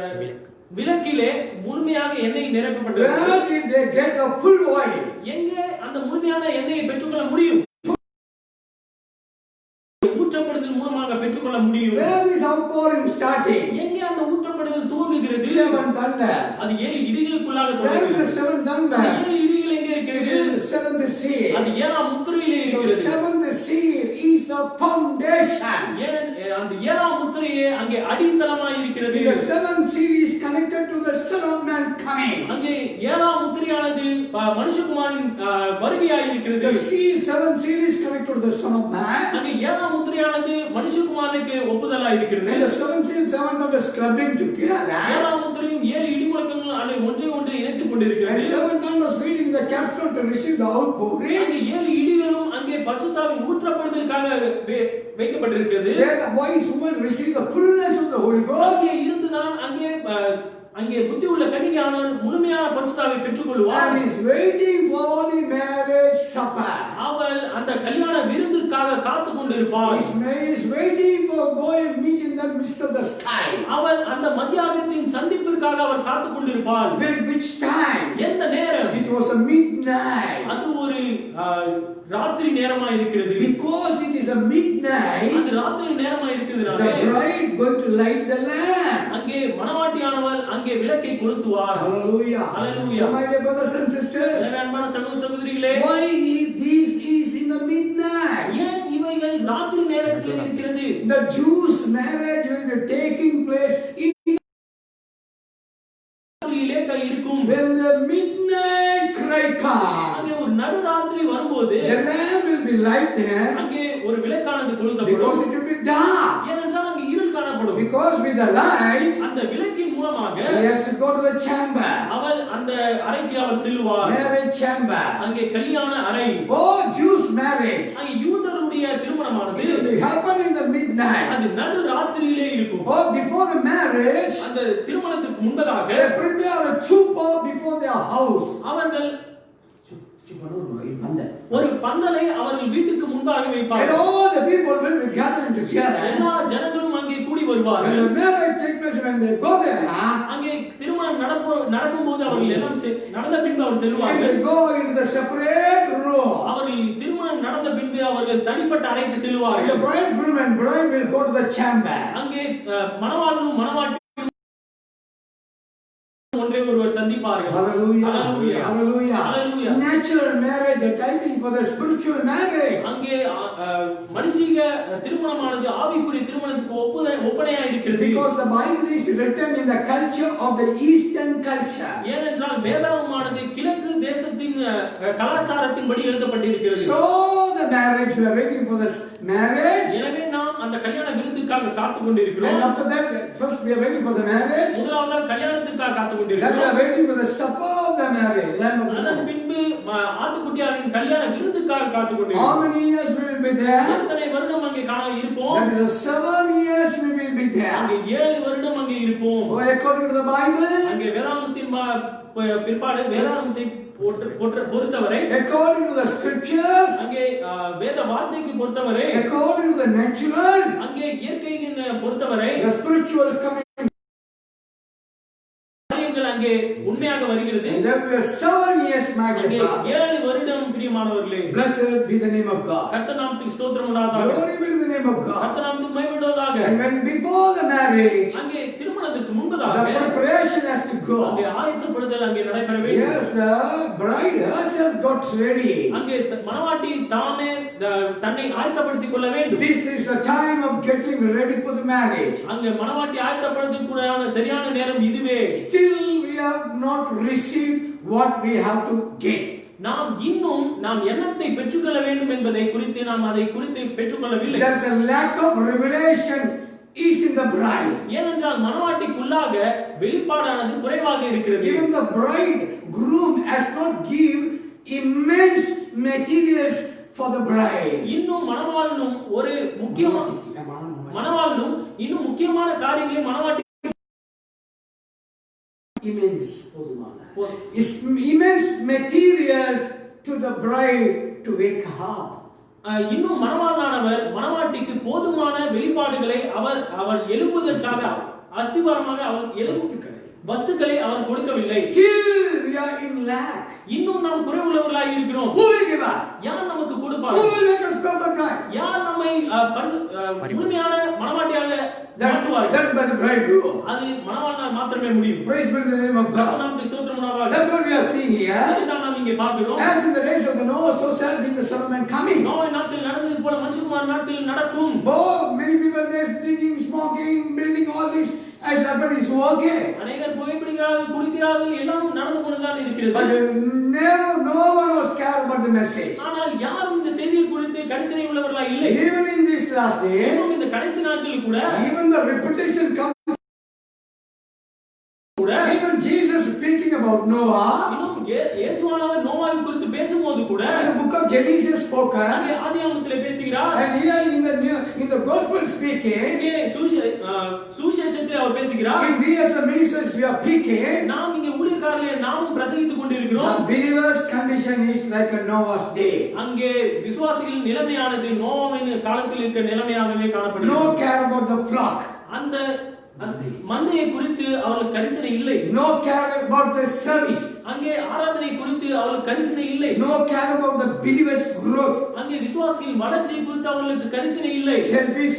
விளக்கிலே முழுமையாக எண்ணெய் நிரப்பப்பட்டிருந்தது. Where did they get the full oil? எங்கே அந்த முழுமையான எண்ணெயை பெற்றுக்கொள்ள முடியும்? ஊற்றப்படுதல் மூலமாக பெற்றுக்கொள்ள முடியும். Where is outpouring starting? எங்கே அந்த ஊற்றப்படுதல் துவங்குகிறது? 7 thunders. அது 7 இடிகளுக்குள்ளாக Where is the துவங்குகிறது. 7 thunders? 7 இடிகள் எங்கே இருக்கிறது? It is the 7th seal. அது 7ஆம் முத்திரையிலே So இருக்கிறது. 7th seal is the foundation. அந்த 7ஆம் முத்திரையே அங்கே அடித்தளமாய் இருக்கிறது. The 7th seal is connected to the Son of Man coming. அங்கே 7ஆம் முத்திரையானது மனுஷகுமாரனின் வருகையாய் இருக்கிறது. The seal, 7th seal is connected to the Son of Man. அங்கே 7ஆம் முத்திரையானது மனுஷகுமாரனுக்கு ஒப்புதலாய் இருக்கிறது. And the 7th seal, 7 thunders clubbing together. 7ஆம் முத்திரையும் 7 இடிமுழக்கங்கள் அதை ஒன்றை இணைத்துக் கொண்டிருக்கிறது. And 7 thunders leading the capstone to receive the outpouring. அங்கே 7 இடிகளும் அங்கே பரிசுத்தாவின் ஊற்றப்படுதலுக்காக வைக்கப்பட்டிருக்கிறது. There the wise woman received the fullness of the Holy Ghost. அங்கே இருந்துதான் அங்கே புத்தி உள்ள கன்னிகையானவர் முழுமையான பரிசுத்தாவை பெற்றுக்கொள்வார். And is waiting for the marriage supper. அவள் அந்த கல்யாண விருந்துக்காக காத்துக் கொண்டிருப்பாள். Is waiting for go and meet in the midst of the sky. அவள் அந்த மத்தியாகத்தின் சந்திப்பிற்காக அவர் காத்துக் கொண்டிருப்பாள். Which time? எந்த நேரம்? It was a midnight. அது ஒரு ராத்திரி நேரமா இருக்கிறது. Because it is a midnight, அது ராத்திரி நேரமா இருக்கிறதுனால the bride going to light the lamp. அங்கே மணவாட்டியானவள் அங்கே விளக்கை கொளுத்துவார். Hallelujah. Hallelujah. So my dear brothers and sisters, அன்பான சகோதர சகோதரிகளே, why this is in the midnight? ஏன் இவைகள் ராத்திரி நேரத்தில் இருக்கிறது? The Jews' marriage will be taking place in இருக்கும். when the midnight cry comes. அங்கே ஒரு நடுராத்திரி வரும்போது The lamp will be lighted. அங்கே ஒரு விளக்கானது கொளுத்தப்படும். Because it will be dark. ஏனென்றால் அங்கே இருள் காணப்படும். Because with the light, அந்த விளக்கின் மூலமாக he has to go to the chamber. அவள் அந்த அறைக்கு அவர் செல்வார். Marriage chamber. அங்கே கல்யாண அறை. Oh, Jews' marriage. அங்கே யூதருடைய திருமணமானது It will happen in the midnight. அது நடுராத்திரியிலே இருக்கும். Oh, before the marriage, அந்த திருமணத்துக்கு முன்பதாக they prepare a chuppah before their house. அவர்கள் ஒரு பந்தலை அவர்கள் வீட்டுக்கு முன்பாக And வைப்பார்கள். all the people will be gathering together. எல்லா ஜனங்களும் அங்கே கூடி When வருவார்கள். the marriage takes place, when they go there, அங்கே திருமணம் நடக்கும்போது அவர்கள் எல்லாம் நடந்த பின்பு அவர் and செல்வார்கள். they go into the separate room. அவர்கள் திருமணம் நடந்த பின்பு அவர்கள் தனிப்பட்ட அறைக்கு And the செல்வார்கள். bridegroom and bride will go to the chamber. அங்கே மணவாளனும் மணவாட்டியும் ஒன்றை ஒருவர் சந்திப்பார்கள். Hallelujah. Hallelujah. Hallelujah. Hallelujah. Natural marriage, a typing for the spiritual marriage. அங்கே மனுஷீக திருமணமானது ஆவிக்குரிய திருமணத்துக்கு ஒப்பனையா இருக்கிறது. Because the Bible is written in the culture of the Eastern culture. ஏனென்றால் வேதாகமானது கிழக்கு தேசத்தின் கலாச்சாரத்தின்படி எழுதப்பட்டிருக்கிறது. So the marriage, we are waiting for this marriage. எனவே நாம் அந்த கல்யாண விருந்துக்காக காத்துக் கொண்டிருக்கிறோம். And after that, first we are waiting for the marriage. முதலாவதாக கல்யாணத்திற்காக காத்துக் Then we are கொண்டிருக்கிறோம். waiting for the supper of the marriage. அதன் பின்பு ஆட்டுக்குட்டியாரின் கல்யாண விருந்துக்காக காத்துக் How கொண்டிருக்கிறோம். many years we will be there? எத்தனை வருடம் அங்கே காண இருப்போம்? That is 7 years we will be there. அங்கே 7 வருடம் அங்கே இருப்போம். Oh, according to the Bible, அங்கே வேதாகமத்தின் பிற்பாடு வேதாகமத்தை பொறுத்தவரை, according to the scriptures, அங்கே வேத வார்த்தைக்கு பொறுத்தவரை, according to the natural, அங்கே இயற்கையின் பொறுத்தவரை, the spiritual coming, அங்கே உண்மையாக வருகிறது. and there were 7 years, my dear brothers. 7 வருடம் பிரியமானவர்களே. Blessed be the name of God. கர்த்தர் நாமத்துக்கு ஸ்தோத்திரம் உண்டாவதாக. Glory be to the name of God. கர்த்தர் நாமத்துக்கு மகிமை உண்டாவதாக. And when before the marriage, அங்கே திருமணத்திற்கு முன்பதாக the preparation has to go. அங்கே ஆயத்தப்படுதல் அங்கே நடைபெற வேண்டும். Yes, the bride herself got ready. அங்கே மணவாட்டி தாமே தன்னை ஆயத்தப்படுத்திக் கொள்ள வேண்டும். This is the time of getting ready for the marriage. அங்கே மணவாட்டி ஆயத்தப்படுத்திக்கூடான சரியான நேரம் இதுவே. Still we have not received what we have to get. நாம் இன்னும் என்னத்தை பெற்றுக்கொள்ள வேண்டும் என்பதை குறித்து நாம் அதை குறித்து பெற்றுக்கொள்ளவில்லை. There's a lack of revelations is in the bride. ஏனென்றால் மணவாட்டிக்குள்ளாக வெளிப்பாடானது குறைவாக இருக்கிறது. Even the bride groom has not give immense materials for the bride. இன்னும் மணவாளனும் ஒரு மணவாளனும் இன்னும் முக்கியமான காரியங்களை மணவாட்டி immense materials to the bride to wake up. இன்னும் மணவாளனானவர் மணவாட்டிக்கு போதுமான வெளிப்பாடுகளை அவர் எழுப்புவதற்காக அஸ்திவாரமாக அவர் வஸ்துக்களை அவர் கொடுக்கவில்லை. Still we are in lack. இன்னும் நாம் குறைவுள்ளவர்களாக இருக்கிறோம். Who will give us? யார் நமக்கு கொடுப்பார்? Who will make us perfect bride? யார் நம்மை முழுமையான மணவாட்டியாக மாற்றுவார்? That's by the bridegroom. அது மணவாளனால் மாத்திரமே முடியும். Praise be to the name of God. நாமத்துக்கு ஸ்தோத்திரம் உண்டாவதாக. That's what we are seeing here. இதைத்தான் நாம் இங்கே பார்க்கிறோம். As in the days of the Noah, so shall be the Son of Man coming. நோவாவின் நாட்களில் நடந்தது போல மனுஷகுமாரன் நாட்களில் நடக்கும். Oh, many people they drinking, smoking, building all this as happened is okay. அநேகர் புகைப்பிடிக்கிறார்கள், குடிக்கிறார்கள், எல்லாம் நடந்து கொண்டுதான் இருக்கிறது. But no one was cared about the message. ஆனால் யாரும் இந்த செய்தியை குறித்து கரிசனை உள்ளவர்களாக இல்லை. Even in these last days, இந்த கடைசி நாட்களில் கூட even the reputation comes. Even Jesus speaking about Noah, இன்னும் இயேசுவானவர் நோவாவை குறித்து பேசும்போது கூட in the book of Genesis spoken, ஆதியாகமத்திலே பேசுகிறார். and here in the gospel speaking, இங்கே சுவிசேஷத்திலே அவர் பேசுகிறார். and we as the ministers we are speaking, நாம் இங்கே ஊழியக்காரர்களே நாமும் பிரசங்கித்துக் கொண்டிருக்கிறோம். the believers condition is like a Noah's day. அங்கே விசுவாசிகளின் நிலைமையானது நோவாவின் காலத்தில் இருக்க நிலைமையாகவே காணப்படுகிறது. No care about the flock. அந்த மந்தையை குறித்து அவர்களுக்கு கரிசனை இல்லை. No care about the service. அங்கே ஆராதனை குறித்து அவர்களுக்கு கரிசனை இல்லை. No care about the believers growth. அங்கே விசுவாசிகளின் வளர்ச்சியை குறித்து அவர்களுக்கு கரிசனை இல்லை. Selfish.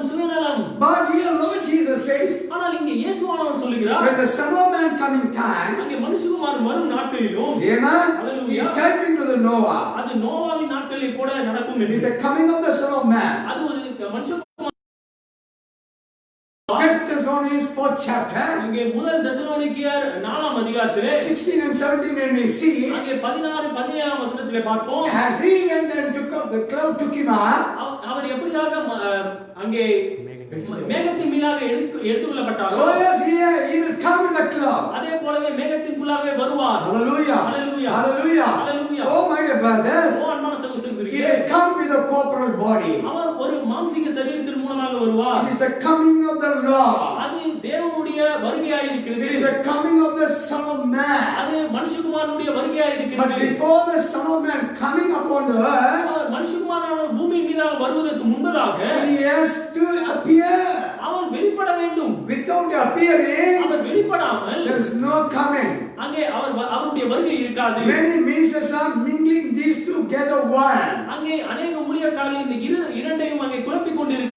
சுயநலம். But here Lord Jesus says, ஆனால் இங்கே இயேசுவானவர் சொல்லுகிறார், when the Son of Man coming time, அங்கே மனுஷகுமாரன் வரும் நாட்களிலும், amen, Hallelujah, he is typing to the Noah. அது நோவாவின் நாட்களில் கூட நடக்கும். It is the coming of the Son of Man. அது ஒரு மனுஷகுமாரன். 5th Thessalonians 4th chapter, அங்கே முதல் தெசலோனிக்கேயர் 4ஆம் அதிகாரத்திலே 16 and 17 when we see, அங்கே 16 17ஆம் வசனத்திலே பார்ப்போம். as he went and took up the cloud, took him up, அவர் எப்படியாக அங்கே மேகத்தின் மீதாக எடுத்துக்கொள்ளப்பட்டாரோ, so as he will come in the cloud. அதே போலவே மேகத்தின்குள்ளாகவே வருவார். Hallelujah. Oh my dear brothers, ஓ அன்பான சகோதரர்களே, he will come with a corporal body. அவர் ஒரு மாம்சீக சரீரத்தின் மூலமாக வருவார். It is the coming of the Lord. அது தேவனுடைய வருகையாக இருக்கிறது. It is the coming of the Son of Man. அது மனுஷகுமாரனுடைய வருகையாக இருக்கிறது. But before the Son of Man coming upon the earth, அவர் மனுஷகுமாரனான பூமியின் மீதாக வருவதற்கு முன்பதாக he has to appear. அவன் வெளிப்பட வேண்டும். Without appearing, our வெளிப்படாமல் there is no coming. அங்கே அவருடைய வருகை இருக்காது. Many ministers are mingling these together one. அங்கே अनेक ஊழியக்காரர்கள் இந்த இரண்டையும் அங்கே குழப்பிக் கொண்டிருக்கிறார்கள்.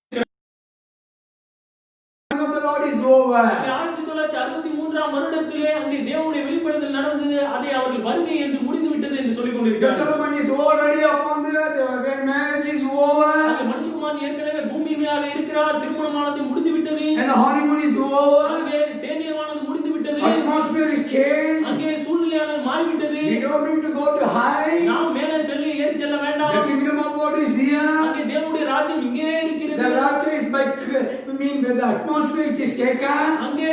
The Lord is over. 1963ஆம் வருடத்திலே அங்கே தேவனுடைய வெளிப்படுதல் நடந்தது. அதை அவர்கள் வருகை என்று முடிந்து விட்டது என்று சொல்லிக் The கொண்டிருக்கிறார்கள். ceremony is already upon the earth. When marriage is over, அங்கே மனுஷகுமாரன் ஏற்கனவே பூமி மீதாக இருக்கிறார். திருமணமானது முடிந்து விட்டது. and the honeymoon is over, அங்கே தேனிலமானது முடிந்து விட்டது. atmosphere is changed. அங்கே சூழ்நிலையானது மாறிவிட்டது. We don't need to go to high. நாம் மேலே ஏறி செல்ல வேண்டாம். The kingdom of God is here. அங்கே தேவனுடைய ராஜ்யம் இங்கே இருக்கிறது. The rapture is by with the atmosphere which is taken. அங்கே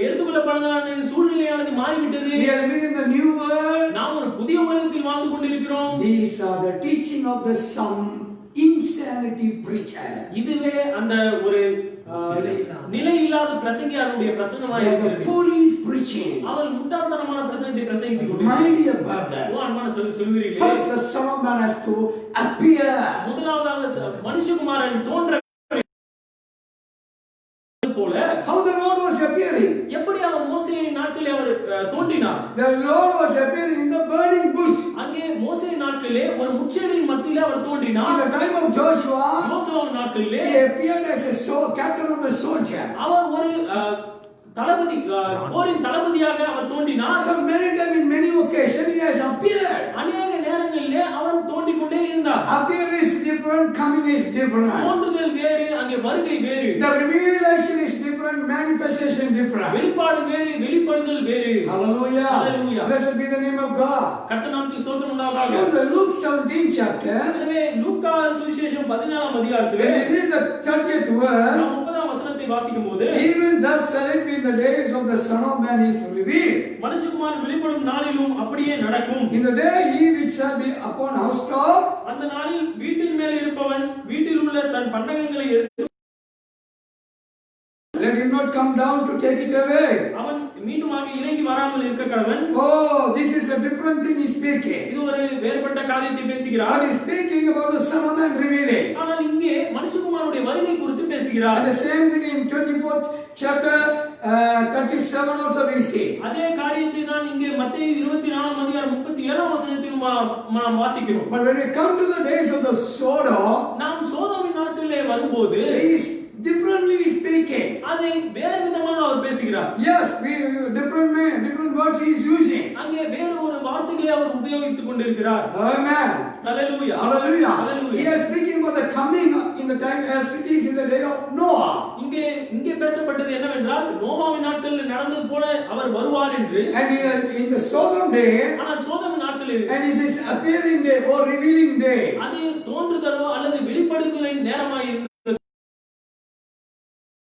எடுத்துக்கொள்ளப்படுகிற சூழ்நிலையானது மாறிவிட்டது. We are living in the new world. நாம் ஒரு புதிய உலகத்தில் வாழ்ந்து கொண்டிருக்கிறோம். These are the teaching of the Son insanity preacher. இதுவே அந்த ஒரு நிலை இல்லாத பிரசங்கியாருடைய பிரசங்கமாக The இருக்கிறது. foolish preaching. அவர் முட்டாள்தனமான பிரசங்கத்தை பிரசங்கித்துக் கொண்டு My dear brothers, அன்பான சொல்கிறீர்களே, first the Son of Man has to appear. முதலாவதாக மனுஷகுமாரன் தோன்ற போல How the Lord was appearing? எப்படி அவர் மோசேயின் நாட்களில் அவர் தோன்றினார்? The Lord was appearing in the burning bush. அங்கே மோசேயின் நாட்களிலே ஒரு முட்செடியின் மத்தியிலே அவர் தோன்றினார். In the time of Joshua, யோசுவாவின் நாட்களிலே he appeared as a captain of the soldier. அவர் ஒரு தளபதி, போரின் தளபதியாக அவர் தோன்றினார். So many times in many occasions he has appeared. அநேக நேரங்களிலே அவர் தோன்றிக் கொண்டே இருந்தார். Appear is different, coming is different. தோன்றுதல் வேறு, அங்கே வருகை வேறு. The revelation is different, manifestation different. வெளிப்பாடு வேறு, வெளிப்படுதல் வேறு. Hallelujah. Hallelujah. Blessed be the name of God. கர்த்தர் நாமத்துக்கு ஸ்தோத்திரம் உண்டாவதாக. So the Luke 17 chapter, எனவே லூக்கா சுவிசேஷம் 14ஆம் அதிகாரத்திலே when we read the 30th verse, 30ஆம் வசனத்தை வாசிக்கும்போது, even thus shall it be in the days of the Son of Man is revealed. மனுஷகுமாரன் வெளிப்படும் நாளிலும் அப்படியே நடக்கும். In the day he which shall be upon housetop, அந்த நாளில் வீட்டின் மேல் இருப்பவன் வீட்டில் உள்ள தன் பண்டகங்களை எடுத்து let him not come down to take it away. அவன் மீண்டுமாக இறங்கி வராமல் இருக்க கடவன். Oh, this is a different thing he's speaking. இது ஒரு வேறுபட்ட காரியத்தை பேசுகிறார். God is speaking about the Son of Man revealing. ஆனால் இங்கே மனுஷகுமாரனுடைய வருகை குறித்து பேசுகிறார். And the same thing in 24th chapter 37 also we see. அதே காரியத்தை தான் இங்கே மத்தேயு 24ஆம் அதிகாரம் 37ஆம் வசனத்திலும் நாம் வாசிக்கிறோம். But when we come to the days of the Sodom, நாம் சோதோமின் நாட்களிலே வரும்போது he is differently speaking. அதை வேறு விதமாக அவர் பேசுகிறார். Yes, different words he is using. அங்கே வேறு ஒரு வார்த்தைகளை அவர் உபயோகித்துக் கொண்டிருக்கிறார். Amen. Hallelujah. Hallelujah. Hallelujah. He is speaking about the coming in the time as it is in the day of Noah. இங்கே பேசப்பட்டது என்னவென்றால் நோவாவின் நாட்களில் நடந்தது போல அவர் வருவார் என்று. And in the Sodom day, ஆனால் சோதோமின் நாட்களில் and it is appearing day or revealing day. அது தோன்றுதலோ அல்லது வெளிப்படுதலின் நேரமாய் இருந்தது.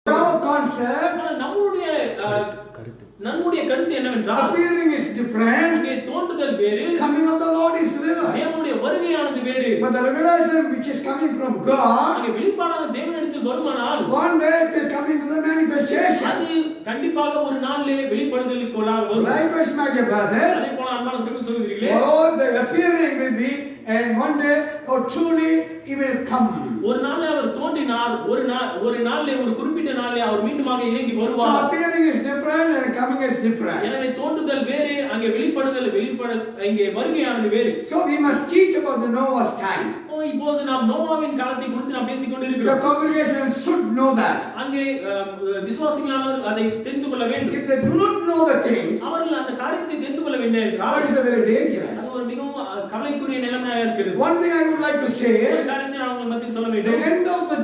Our concept, நம்முடைய கருத்து என்னவென்றால் appearing is different, அங்கே தோன்றுதல் வேறு, coming of the Lord is real. தேவனுடைய வருகையானது வேறு. But the revelation which is coming from God, அங்கே வெளிப்பாடான தேவனிடத்தில் வருமானால் one day it will come into the manifestation. அது கண்டிப்பாக ஒரு நாளிலே வெளிப்படுதலுக்குள்ளாக வரும். Likewise, my dear brothers, அதே போல அன்பான சகோதரர்களே, oh, the appearing will be, and one day, oh, truly, he will come. ஒரு நாள்ல அவர் தோன்றினார், ஒரு நாள்ல ஒரு குறிப்பிட்ட நாள்ல அவர் மீண்டுமாக இறங்கி So வருவார். appearing is different and coming is different. எனவே தோன்றுதல் வேறு, அங்கே இங்கே வருகையானது வேறு. So we must teach about the Noah's time. இப்போது நாம் நோவாவின் காலத்தை குறித்து நாம் பேசிக் The கொண்டிருக்கிறோம். congregation should know that. அங்கே விசுவாசிகளானவர் அதை தெரிந்து கொள்ள வேண்டும். If they do not know the things, அவர்கள் அந்த காரியத்தை தெரிந்து கொள்ளவில்லை என்றால் that is a very dangerous. அது ஒரு மிகவும் கவலைக்குரிய நிலைமையாக இருக்கிறது. One thing I would like to say, ஒரு காரியத்தை நான் உங்கள் மத்தியில் சொல்ல the வேண்டும். end of the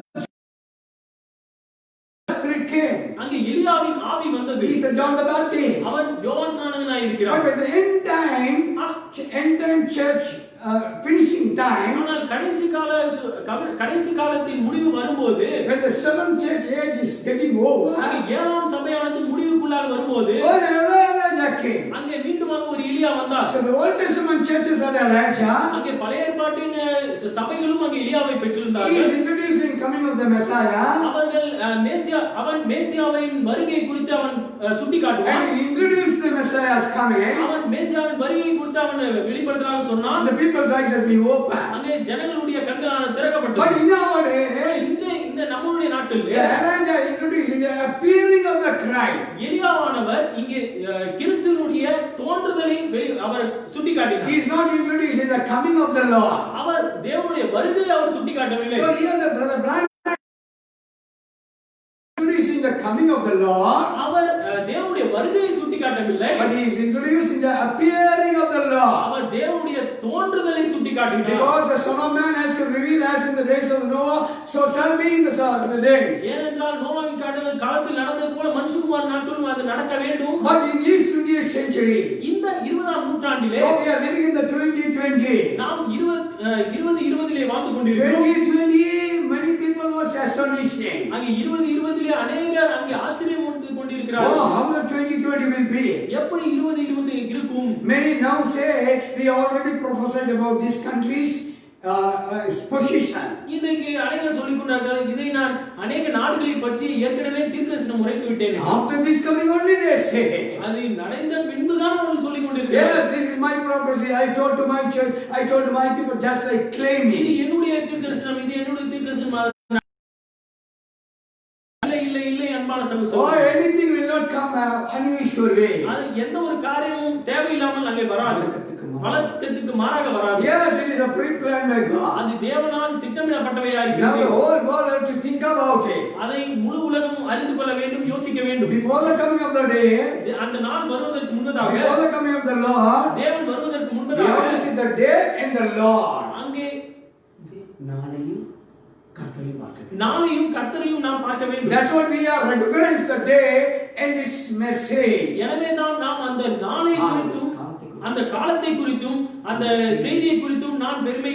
Spirit came. அங்கே எலியாவின் ஆவி வந்தது. He is the John the Baptist. அவன் யோவான் ஸ்நானகனாய் But இருக்கிறான். at the end time church finishing time, ஆனால் கடைசி காலத்தின் முடிவு வரும்போது, when the seventh church age is getting over, ஏழாம் சபையானது முடிவுக்குள்ளாக வரும்போது, Elijah came. அங்கே மீண்டுமாக ஒரு எலியா வந்தார். So the Old Testament churches had Elijah. அங்கே பழைய ஏற்பாட்டின் சபைகளும் அங்கே எலியாவை He பெற்றிருந்தார்கள். is introducing coming of the Messiah. அவர்கள் மேசியாவின் வருகை குறித்து அவன் சுட்டிக்காட்டுவான். And he introduced the Messiah's coming. அவன் மேசியாவின் வருகை குறித்து அவன் வெளிப்படுத்துறான்னு சொன்னான். The people's eyes have been opened. அங்கே ஜனங்களுடைய கண்கள் திறக்கப்பட்டது. But in our days, இந்த நம்மளுடைய நாட்களில் Elijah introducing the appearing of the Christ. எலியாவானவர் இங்கே கிறிஸ்துவினுடைய தோன்றுதலை அவர் சுட்டிக்காட்டினார். He is not introducing the coming of the Lord. அவர் தேவனுடைய வருகையை அவர் சுட்டிக்காட்டவில்லை. So here the brother Branham introducing the coming of the Lord. அவர் தேவனுடைய வருகையை சுட்டிக்காட்டவில்லை. But he is introducing the appearing of the Lord. அவர் தேவனுடைய தோன்றுதலை சுட்டிக்காட்டினார். Because the Son of Man has to reveal as in the days of Noah, so shall be in the days. ஏனென்றால் நோவாவின் காலத்தில் நடந்தது போல மனுஷகுமார் நாட்களிலும் அது நடக்க வேண்டும். But in this 20th century, இந்த 20ஆம் நூற்றாண்டிலே, we are living in the 2020. நாம் 2020 வாழ்ந்து கொண்டிருக்கிறோம். 2020, many people was astonishing. அங்கே 2020 அநேகர் அங்கே ஆச்சரியம் கொண்டிருக்கிறார்கள். Oh, how the 2020 will be? எப்படி 2020 இருக்கும்? Many now say we already prophesied about these countries position. இன்றைக்கு அநேகர் சொல்லிக் கொண்டார்கள், இதை நான் அநேக நாடுகளை பற்றி ஏற்கனவே தீர்க்கதரிசனம் உரைத்து விட்டேன். After this coming only they say. அது நடந்த பின்புதான் அவர்கள் சொல்லிக் கொண்டிருக்கிறார்கள். Yes, this is my prophecy. I told to my church, I told to my people, just like இது claiming. என்னுடைய தீர்க்கதரிசனம், இது என்னுடைய தீர்க்கதரிசனம். இல்லை அன்பான Or சகோதரர்களே, anything will not come unusual way. அது எந்த ஒரு காரியமும் தேவையில்லாமல் அங்கே வராது, வழக்கத்துக்கு மாறாக வராது. Yes, it is a pre-planned by God. அது தேவனால் திட்டமிடப்பட்டவையா Now the இருக்கிறது. whole world has to think about it. அதை முழு உலகம் அறிந்து கொள்ள வேண்டும், யோசிக்க வேண்டும். Before the coming of the day, அந்த நாள் வருவதற்கு முன்பதாக, before the coming of the Lord, தேவன் வருவதற்கு we முன்பதாக have to see the day and the Lord. அங்கே நாளையும் கர்த்தரையும் பார்க்க வேண்டும். நாளையும் கர்த்தரையும் நாம் பார்க்க வேண்டும். That's what we are recognize the day and its message. எனவே தான் நாம் அந்த நாளை குறித்தும் அந்த காலத்தை குறித்தும் அந்த செய்தியை குறித்தும் நான் பெருமை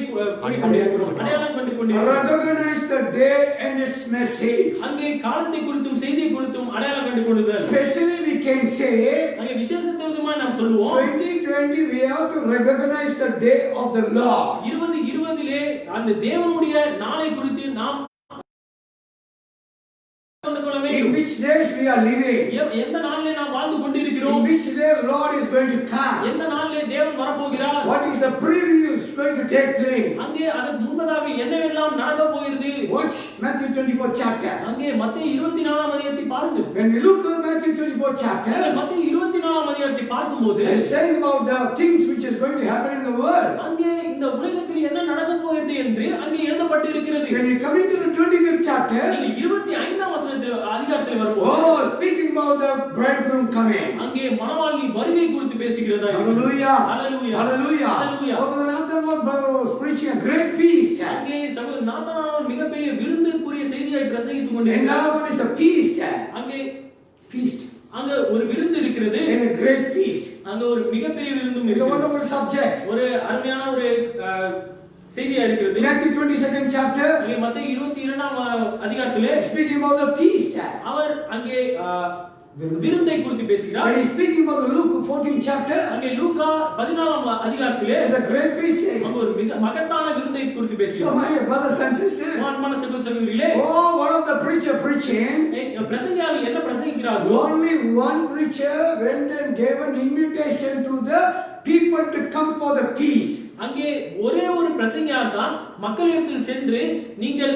அடையாளம் கண்டு கொண்டிருக்கிறேன். Recognize the day and its message. அங்கே காலத்தை குறித்தும் செய்தியை குறித்தும் அடையாளம் கண்டு கொள்ளுதல். Especially we can say அங்கே விசேஷத்துவமாய் நாம் சொல்லுவோம், 2020 we have to recognize the day of the Lord. 2020 அந்த தேவனுடைய நாளை குறித்து நாம் In which days we are living. எந்த நாளிலே நாம் வாழ்ந்து கொண்டிருக்கிறோம், In which day Lord is going to come. எந்த நாளிலே தேவன் வரப்போகிறார், What is the preview is going to take place. அங்கே அதற்கு முன்பதாக என்னவெல்லாம் நடக்க போகிறது. Watch Matthew 24 chapter. அங்கே மத்தேயு 24ஆம் அதிகாரத்தை பாருங்கள். When we look at Matthew 24 chapter, மத்தேயு 24ஆம் அதிகாரத்தை பார்க்கும்போது and saying about the things which is going to happen in the world. அங்கே இந்த உலகத்தில் என்ன நடக்க போகிறது என்று அங்கே எழுதப்பட்டிருக்கிறது. When we come into the 25th chapter, நீங்க 25ஆம் அதிகாரத்தில் வரும்போது, oh, speaking about the bridegroom coming. அங்கே மணவாளி வருகை குறித்து பேசுகிறதா. Hallelujah. Hallelujah. Hallelujah. Hallelujah. Oh, the Nathan was preaching a great feast. அங்கே சகோதரர் நாத்தானானவர் மிகப்பெரிய விருந்துக்குரிய செய்தியை பிரசங்கித்துக் And கொண்டிருக்கிறார். now what is a feast? அங்கே Feast. அங்க ஒரு விருந்து இருக்கிறது, And a great feast. அங்க ஒரு மிகப்பெரிய விருந்தும் It's a இருக்கிறது. wonderful subject. ஒரு அருமையான ஒரு செய்தியா இருக்கிறது. Matthew 22nd chapter, அங்கே மத்தேயு 22ஆம் அதிகாரத்திலே speaking about the feast. அவர் அங்கே விருந்தை குறித்து பேசுகிறார். When he's speaking about the Luke 14th chapter, அங்கே லூக்கா 14ஆம் அதிகாரத்திலே there's a great feast. அங்க ஒரு மிக மகத்தான விருந்தை குறித்து So பேசுகிறார். my brothers and sisters, அன்பான சகோதரர்களே, oh, one of the preacher preaching, பிரசங்கியார் என்ன பிரசங்கிக்கிறாரோ, only one preacher went and gave an invitation to the people to come for the feast. அங்கே ஒரே ஒரு பிரசங்கியார் தான் மக்களிடத்தில் சென்று நீங்கள்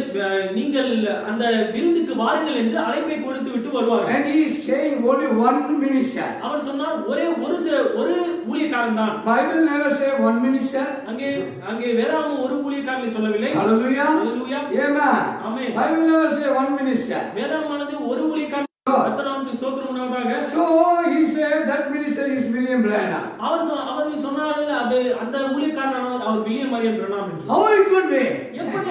அந்த விருந்துக்கு வாருங்கள் என்று அழைப்பை கொடுத்து விட்டு வருவார். And he is saying only one minister. அவர் சொன்னார் ஒரே ஒரு ஊழியக்காரன் தான். Bible never say one minister. அங்கே வேதாகமம் ஒரு ஊழியக்காரனை சொல்லவில்லை. Hallelujah. Hallelujah. Amen. Amen. Bible never say one minister. வேதாகமானது ஒரு ஊழியக்காரன். கர்த்தருக்கு ஸ்தோத்திரம் உண்டாவதாக. So he said that minister is William Branham. அவர்கள் சொன்னார்கள் அது அந்த ஊழியக்காரனானவர் அவர் வில்லியம் மரியன் பிரணாம் என்று. How it could be? எப்படி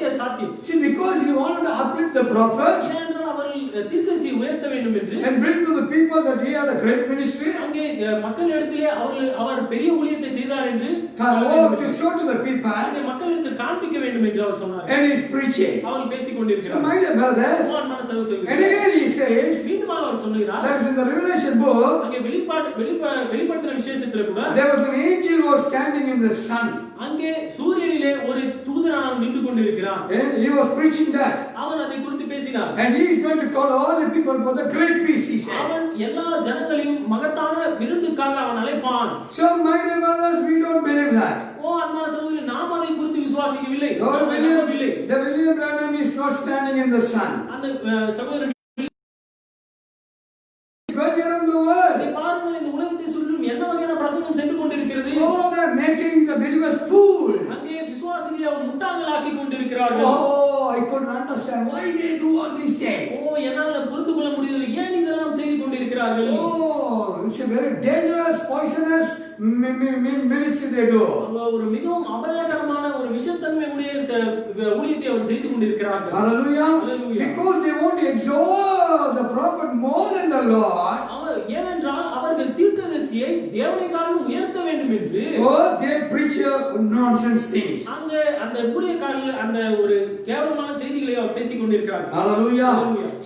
அது சாத்தியம்? See, because he wanted to uplift the prophet ஏனென்றால் அவர்கள் தீர்க்கதரிசியை உயர்த்த வேண்டும் என்று and bring to the people that he had a great ministry. அங்கே மக்களிடத்திலே அவர் பெரிய ஊழியத்தை செய்தார் என்று To show to the people. அங்கே மக்களிடத்தில் காண்பிக்க வேண்டும் என்று அவர் சொன்னார். And he's preaching. Our basic So கொண்டிருக்கிறார். my dear brothers, அன்பான சகோதரர்களே, and again he says, மீண்டும் அவர் சொல்லுகிறார், that is in the Revelation book, அங்கே வெளிப்படுத்தின விசேஷத்திலே கூட there was an angel who was standing in the sun. அங்கே சூரியனிலே ஒரு தூதனானவன் நின்று கொண்டிருக்கிறான். And he was preaching that. அவன் அதை குறித்து பேசினார். And he is going to call all the people for the great feast, he said. அவன் எல்லா ஜனங்களையும் மகத்தான விருந்துக்காக அவன் அழைப்பான். So my dear brothers, we don't believe that. அன்பான சகோதரர்களே, நாம் அதை குறித்து விசுவாசிக்கவில்லை. The William Branham is not standing in the sun. அந்த சகோதரன் going around the world. பாருங்கள், இந்த உலகத்தை சுற்றும் என்ன வகையான பிரசங்கம் சென்று கொண்டிருக்கிறது. Oh, they are making the believers fools. அங்கே விசுவாசிகளை அவர் முட்டாள்களாக்கி கொண்டிருக்கிறார்கள். Oh, I couldn't understand why they do all these things. என்னால் புரிந்து கொள்ள முடியவில்லை, ஏன் இதெல்லாம் செய்து கொண்டிருக்கிறார்கள். Oh, it's a very dangerous, poisonous ministry they do. ஒரு மிகவும் அபாயகரமான ஒரு விஷத்தன்மை உடைய ஊழியத்தை அவர் செய்து கொண்டிருக்கிறார்கள். Hallelujah. Because they want to exalt the prophet more than the Lord. ஏனென்றால் அவர்கள் தீர்க்கதரிசியை தேவனை காட்டிலும் உயர்த்த வேண்டும் என்று they preach nonsense things. அங்கே அந்த ஊழியக்காரர்கள் அந்த ஒரு கேவலமான செய்திகளை அவர் பேசிக் கொண்டிருக்கிறார்கள். Hallelujah.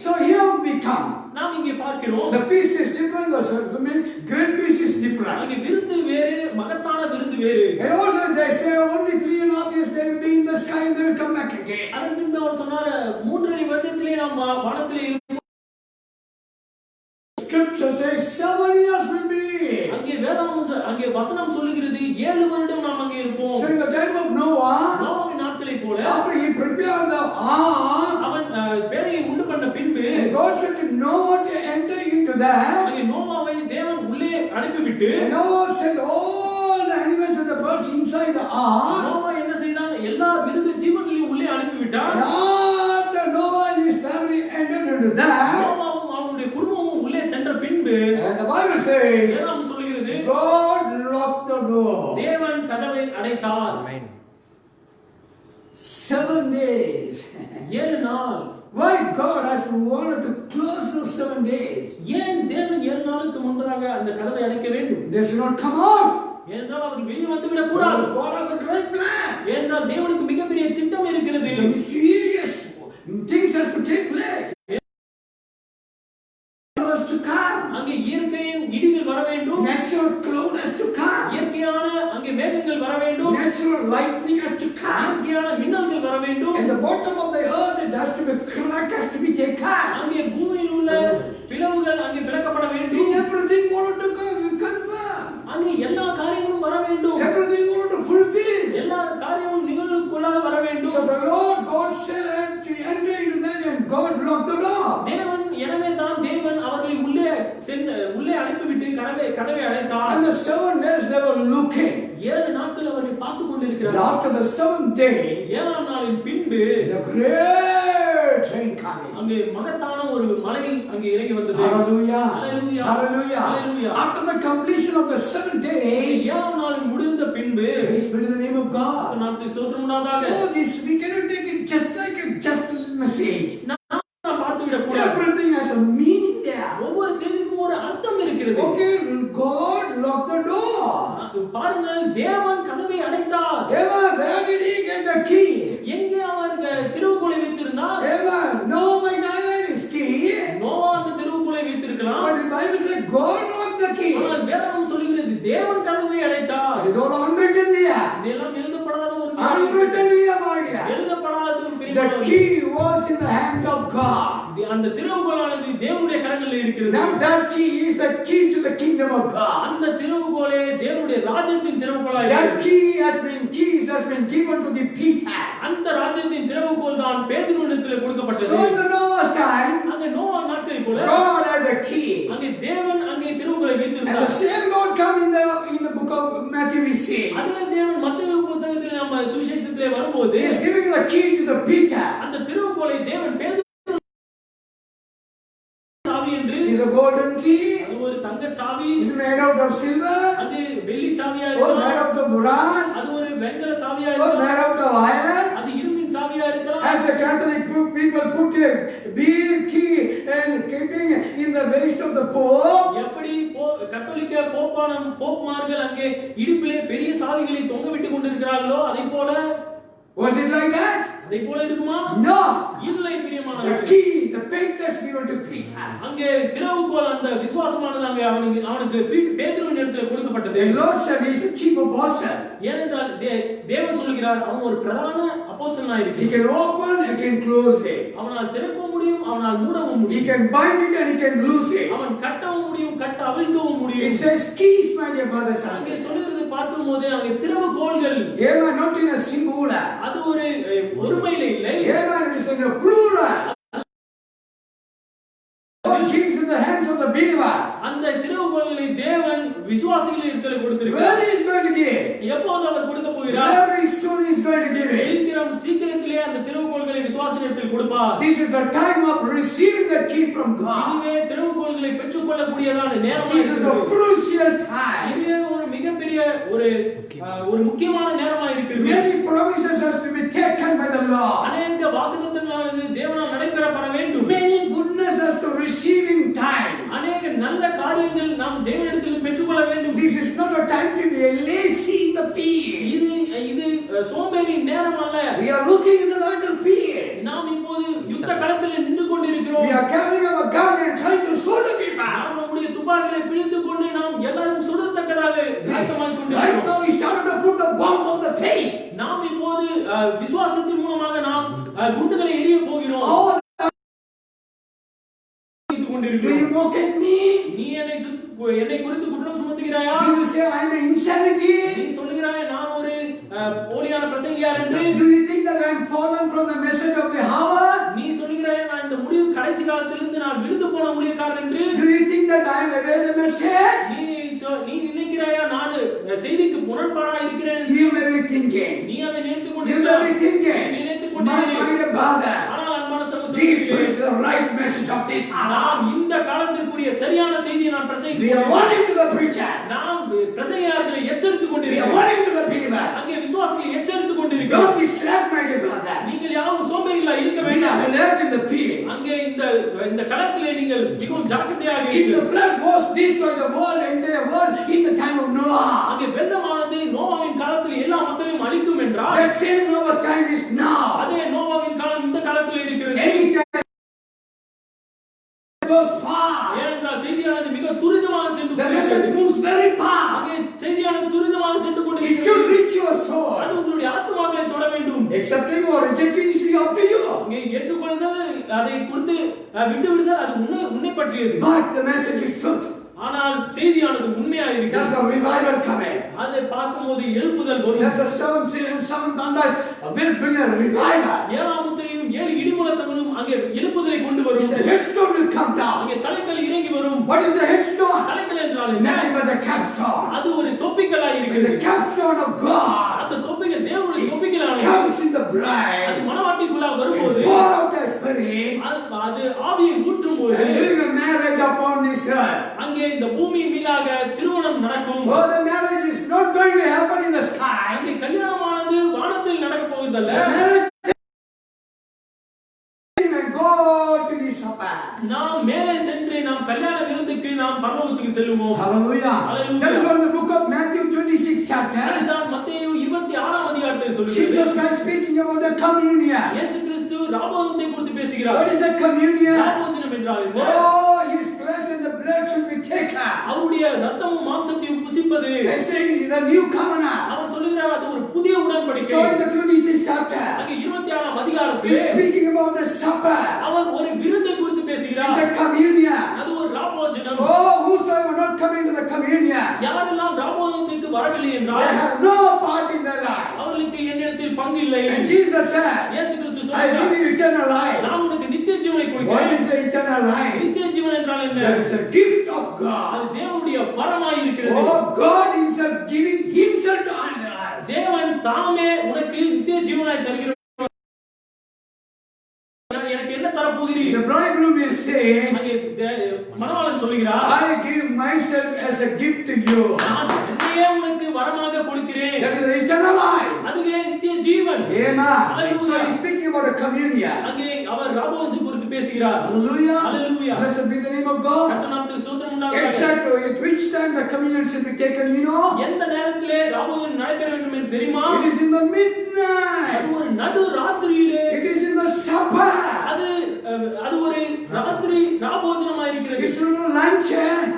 So here we come. நாம் இங்கே பார்க்கிறோம். The feast is different. The great feast is different. அங்கே விருந்து வேறு, மகத்தான விருந்து வேறு. And also they say only 3.5 years they will be in the sky and they will come back again. அதன் பின்பு அவர் சொன்னார் 3.5 வருடத்திலே நாம் வானத்திலே இருப்போம். Scripture says 7 years will be. அங்கே வசனம் சொல்லுகிறது 7 வருடம் நாம் அங்கே இருப்போம். So in the time of Noah, நோவாவின் நாட்களை போல after he prepared the ark, அவன் பேழையை உண்டு பண்ண பின்பு God said to Noah to enter into that. அங்கே நோவாவை தேவன் உள்ளே அனுப்பிவிட்டு And Noah sent all the animals and the birds inside the ark. Noah என்ன செய்தான்? எல்லா மிருக ஜீவன்களையும் உள்ளே அனுப்பிவிட்டான். And after Noah and his family entered into that, நோவாவும் அவனுடைய குடும்பமும் உள்ளே சென்ற பின்பு and the Bible says வேதம் சொல்லுகிறது God locked the door. தேவன் கதவை அடைத்தார். 7 days. 7 நாள். Why God has to want to close those 7 days? ஏன் தேவன் 7 நாளுக்கு முன்பதாக அந்த கதவை அடைக்க வேண்டும்? They should not come out. ஏனென்றால் அவர் வெளியே வந்து விடக் கூடாது. Because God has a great plan. ஏனென்றால் தேவனுக்கு மிகப்பெரிய திட்டம் இருக்கிறது. It's a mysterious things has to take place. Has to come. அங்கே இயற்கையின் இடிகள் வர வேண்டும். Natural cloud has to come. இயற்கையான அங்கே மேகங்கள் வர வேண்டும். Natural lightning has to come. இயற்கையான மின்னல்கள் வர வேண்டும். And the bottom of the earth it has to be crack has to be taken. அங்கே பூமியில் உள்ள பிளவுகள் அங்கே விலக்கப்பட வேண்டும். Everything wanted to come, you confirm. அங்கே எல்லா காரியங்களும் வர வேண்டும். Everything wanted to fulfill. எல்லா காரியமும் நிகழ்வுக்குள்ளாக வர வேண்டும். So the Lord God said to enter into that and God locked the door. தேவன் எனவே தான் தேவன் அவர்களை உள்ளே அனுப்பிவிட்டு கதவை அடைத்தார். And the 7 days they were looking. 7 நாட்கள் அவர்கள் பார்த்துக் And கொண்டிருக்கிறார்கள். after the 7th day, 7ஆம் நாளின் பின்பு the great rain coming. அங்கே மகத்தான ஒரு மழை அங்கே இறங்கி வந்தது. Hallelujah. Hallelujah. Hallelujah. Hallelujah. After the completion of the 7 days, 7ஆம் நாள் முடிந்த பின்பு praise be to the name of God. நாமத்துக்கு ஸ்தோத்திரம் உண்டாதாக. Oh, this we cannot take it just like a just message. நாம் பார்த்து விட கூடாது. Everything has a meaning there. ஒவ்வொரு செய்திக்கும் ஒரு அர்த்தம் இருக்கிறது. Okay, God locked the door. பாருங்கள், தேவன் கதவை அடைத்தார். Amen. Where did he get the key? எங்கே அவர் திறவுகோலை வைத்திருந்தார்? Amen. No, my God had his key. Noah அந்த திறவுகோலை வைத்திருக்கலாம். But the Bible said God locked the key. ஆனால் வேதம் சொல்கிறது தேவன் கதவை அடைத்தார். It is all unwritten there. இதெல்லாம் எழுதப்படாத ஒரு Unwritten here, my dear. எழுதப்படாத ஒரு பெரிய The key was in the hand of God. அந்த திறவுகோலானது தேவனுடைய கரங்களில் இருக்கிறது. Now that key is the key to the kingdom of God. அந்த திறவுகோலே தேவனுடைய ராஜ்யத்தின் திறவுகோலாய் That keys has been given to the Peter. அந்த ராஜ்யத்தின் திறவுகோல் தான் பேதுருவிடத்தில் கொடுக்கப்பட்டது. So in the Noah's time, அங்கே நோவா நாட்களில் போல God had the key. அங்கே தேவன் அங்கே திறவுகோலை And the வைத்திருந்தார். same Lord come in the book of Matthew we see. அதே தேவன் மத்தேயு புத்தகத்தில் நம்ம சுவிசேஷத்திலே வரும்போது He is giving the key to the Peter. அந்த திறவுகோலை தேவன் பேதுரு சாவி என்று Is a golden key. அது ஒரு தங்க சாவி. Is made out of silver. அது வெள்ளி சாவியா Or made இருக்கலாம். out of brass. அது ஒரு வெண்கல சாவியா Or இருக்கலாம். made out of iron. அது இரும்பின் சாவியா இருக்கலாம். As the Catholic people put a big key and keeping in the waist of the Pope. எப்படி கத்தோலிக்க போப்மார்கள் அங்கே இடுப்பிலே பெரிய சாவிகளை தொங்கவிட்டுக் கொண்டிருக்கிறார்களோ அதை போல Was it like that? அதை போல இருக்குமா? No. இல்லை The பிரியமானவர்களே. key, the faith has given to Peter. அங்கே திறவுகோல் அந்த விசுவாசமானது அங்கே அவனுக்கு பேதுருவின் இடத்துல கொடுக்கப்பட்டது. The Lord said he is the chief apostle. ஏனென்றால் தேவன் சொல்கிறார் அவன் ஒரு பிரதான அப்போஸ்தலனாய் He இருக்கிறான். can open and can close it. அவனால் திறக்கவும் முடியும், அவனால் மூடவும் He முடியும். can bind it and he can loose it. அவன் கட்டவும் முடியும், கட்ட அவிழ்க்கவும் It முடியும். says keys, my dear brothers and அங்கே sisters. சொல்கிறது பார்க்கும்போது அங்கே திறவுகோல்கள் Amen, not in a singular. அது ஒரு ஒருமையில இல்லை. Amen, it is in a plural. God gives in the hands of the believers. அந்த திறவுகோல்களை தேவன் விசுவாசிகளின் இடத்துல கொடுத்திருக்கிறார். When he is going to give? எப்போது அவர் கொடுக்க போகிறார்? Very soon he is going to give it. சீக்கிரத்திலே அந்த திறவுகோல்களை விசுவாசிகளின் இடத்தில் கொடுப்பார். This is the time of receiving the key from God. இதுவே திறவுகோல்களை பெற்றுக்கொள்ளக்கூடியதான நேரம். This is the crucial time. இதுவே ஒரு மிகப்பெரிய ஒரு முக்கியமான நேரமா இருக்கிறது. Many promises has to be taken by the Lord. அநேக வாக்குத்தத்தங்களானது தேவனால் நடைபெறப்பட வேண்டும். Many goodness has to receive in time. அநேக நல்ல காரியங்கள் நாம் தேவனிடத்தில் பெற்றுக்கொள்ள வேண்டும். This is not a time to be lazy in the field. இது சோம்பேறி நேரம் அல்ல. We are looking in the battle field. நாம் இப்போது யுத்த களத்தில் நின்று கொண்டிருக்கிறோம். We are carrying our gun and and trying to show the people. நாம் நம்முடைய துப்பாக்கிகளை பிடித்துக் கொண்டு நாம் எல்லாரும் சுடத்தக்கதாக ஆயத்தமாகிக் Right கொண்டிருக்கிறோம். now, we started to put the bomb of the faith. நாம் இப்போது விசுவாசத்தின் மூலமாக நாம் குண்டுகளை எரிய போகிறோம். Oh, do கொண்டிருக்கிறோம். you mock at me? நீ என்னை குறித்து குற்றம் சுமத்துகிறாயா? Do you say I am an insanity? நீ சொல்லுகிறாய் நான் ஒரு போலியான பிரசங்கியா என்று. Do you think that I am fallen from the message of the hour? நீ சொல்லுகிறாய் நான் இந்த முடிவு கடைசி காலத்திலிருந்து நான் விழுந்து போன ஊழியக்காரன் என்று. Do you think that I am aware of the message? நீ நினைக்கிறாயா நான் செய்திக்கு முரண்பாடா இருக்கிறேன்? You may be thinking. நீ அதை நினைத்துக் You கொண்டிருக்கிறாய். may be thinking. நீ நினைத்துக் My கொண்டிருக்கிறாய். dear brothers, ஆனால் அன்பான we சகோதரர்களே, preach the right message of this hour. நாம் இந்த காலத்திற்குரிய சரியான செய்தியை நான் We are பிரசங்கிக்கிறேன். warning to the preachers. நாம் பிரசங்கியார்களை எச்சரித்துக் We are கொண்டிருக்கிறோம். warning to the believers. அங்கே விசுவாசிகளை எச்சரித்துக் Don't கொண்டிருக்கிறோம். be slack, my dear brothers. நீங்கள் யாரும் சோம்பேறிகளா இருக்க We வேண்டாம். are alert in the field. அங்கே இந்த களத்திலே நீங்கள் மிகவும் ஜாக்கிரதையாக If the இருங்கள். flood was destroyed the world, entire world, in the time of Noah, அங்கே வெள்ளமானது நோவாவின் காலத்தில் எல்லா மக்களையும் அழிக்கும் என்றால் that same Noah's time is now. அதே நோவாவின் காலம் இந்த காலத்தில் இருக்கிறது. Anytime it goes fast. ஏனென்றால் செய்தியானது மிக துரிதமாக சென்று The message கொண்டிருக்கிறது. moves very fast. அங்கே செய்தியானது துரிதமாக சென்று It should கொண்டிருக்கிறது. reach your soul. அது உங்களுடைய ஆத்துமாக்களை தொட வேண்டும். Accepting or rejecting is up to you. அங்கே ஏற்றுக்கொள்ளுதல் அதை கொடுத்து விட்டு விடுதல் அது உன்னை பற்றியது. But the message is truth. ஆனால் செய்தியானது உண்மையாக There's இருக்கிறது. a revival coming. அதை பார்க்கும்போது எழுப்புதல் வரும். There's a seven seal and seven thunders will bring a revival. ஏழாம் முத்திரையும் 7 இடிமுழக்கங்களும் அங்கே எழுப்புதலை கொண்டு வரும். The headstone will come down. அங்கே தலைக்கல் இறங்கி வரும். What is the headstone? தலைக்கல் என்றால் என்ன? Nothing but the capstone. அது ஒரு தொப்பிக்கலாய் When இருக்கிறது. the capstone of God அந்த தொப்பிகள் தேவனுடைய தொப்பிக்கலானது. comes in the அது bride, மணவாட்டிக்குள்ளா வரும்போது pour out the spirit அது ஆவியை ஊற்றும் போது and doing a marriage upon this earth. அங்கே இந்த பூமியின் மீதாக திருமணம் நடக்கும். Oh, the marriage is not going to happen in the sky. அங்கே கல்யாணமானது வானத்தில் நடக்க போவதல்ல. The marriage and go to the supper. நாம் மேலே சென்று நாம் கல்யாண விருந்துக்கு நாம் பரலோகத்துக்கு செல்லுவோம். Hallelujah. Hallelujah. That is what the book of Matthew 26 chapter. அதுதான் மத்தேயு 26ஆம் அதிகாரத்தில் சொல்லுகிறது. Jesus Christ speaking about the communion. இயேசு கிறிஸ்து ராபோஜனத்தை குறித்து பேசுகிறார். What is the communion? ராபோஜனம் என்றால் என்ன? Oh, his flesh and the blood should be taken. அவருடைய இரத்தமும் மாம்சத்தையும் புசிப்பது. They say it is a new covenant. அவர் சொல்லுகிறார் அது ஒரு புதிய உடன்படிக்கை. So in the 26th chapter, அங்கே 26ஆம் he அதிகாரத்தில் is speaking about the supper. அவர் ஒரு விருந்தை குறித்து It's பேசுகிறார். a communion. அது ஒரு ராபோஜனம். Oh, whosoever not coming to the communion, யாரெல்லாம் ராபோஜனத்திற்கு வரவில்லை they என்றால் have no part in their life. அவர்களுக்கு என்னிடத்தில் பங்கு இல்லை. And Jesus said, இயேசு கிறிஸ்து I give சொல்கிறார் you eternal life. நான் உனக்கு நித்திய ஜீவனை What கொடுக்கிறேன். is the eternal life? நித்திய ஜீவன் என்றால் என்ன? That is a gift of அது God. தேவனுடைய வரமாய் இருக்கிறது. Oh, God himself giving himself to us. தேவன் தாமே உனக்கு நித்திய ஜீவனாய் தருகிறார். எனக்கு என்ன தர போகிறீர்? The bridegroom will say, அங்கே மணவாளன் சொல்கிறார் I give myself as a gift to you. நான் என்னையே உனக்கு வரமாக கொடுக்கிறேன். That is the eternal life. அதுவே நித்திய ஜீவன். Amen. So he's speaking about a communion. அங்கே அவர் ராபோஜனம் குறித்து பேசுகிறார். Hallelujah. Hallelujah. Blessed be the name of God. கர்த்தர் நாமத்துக்கு ஸ்தோத்திரம் உண்டாவதாக. Exactly. At which time the communion should be taken, you know? எந்த நேரத்திலே ராபோஜனம் நடைபெற வேண்டும் என்று தெரியுமா? It is in the midnight. அது ஒரு நடு ராத்திரியிலே. It is in the supper. அது ஒரு ராத்திரி ராபோஜனமா இருக்கிறது. It's not a lunch.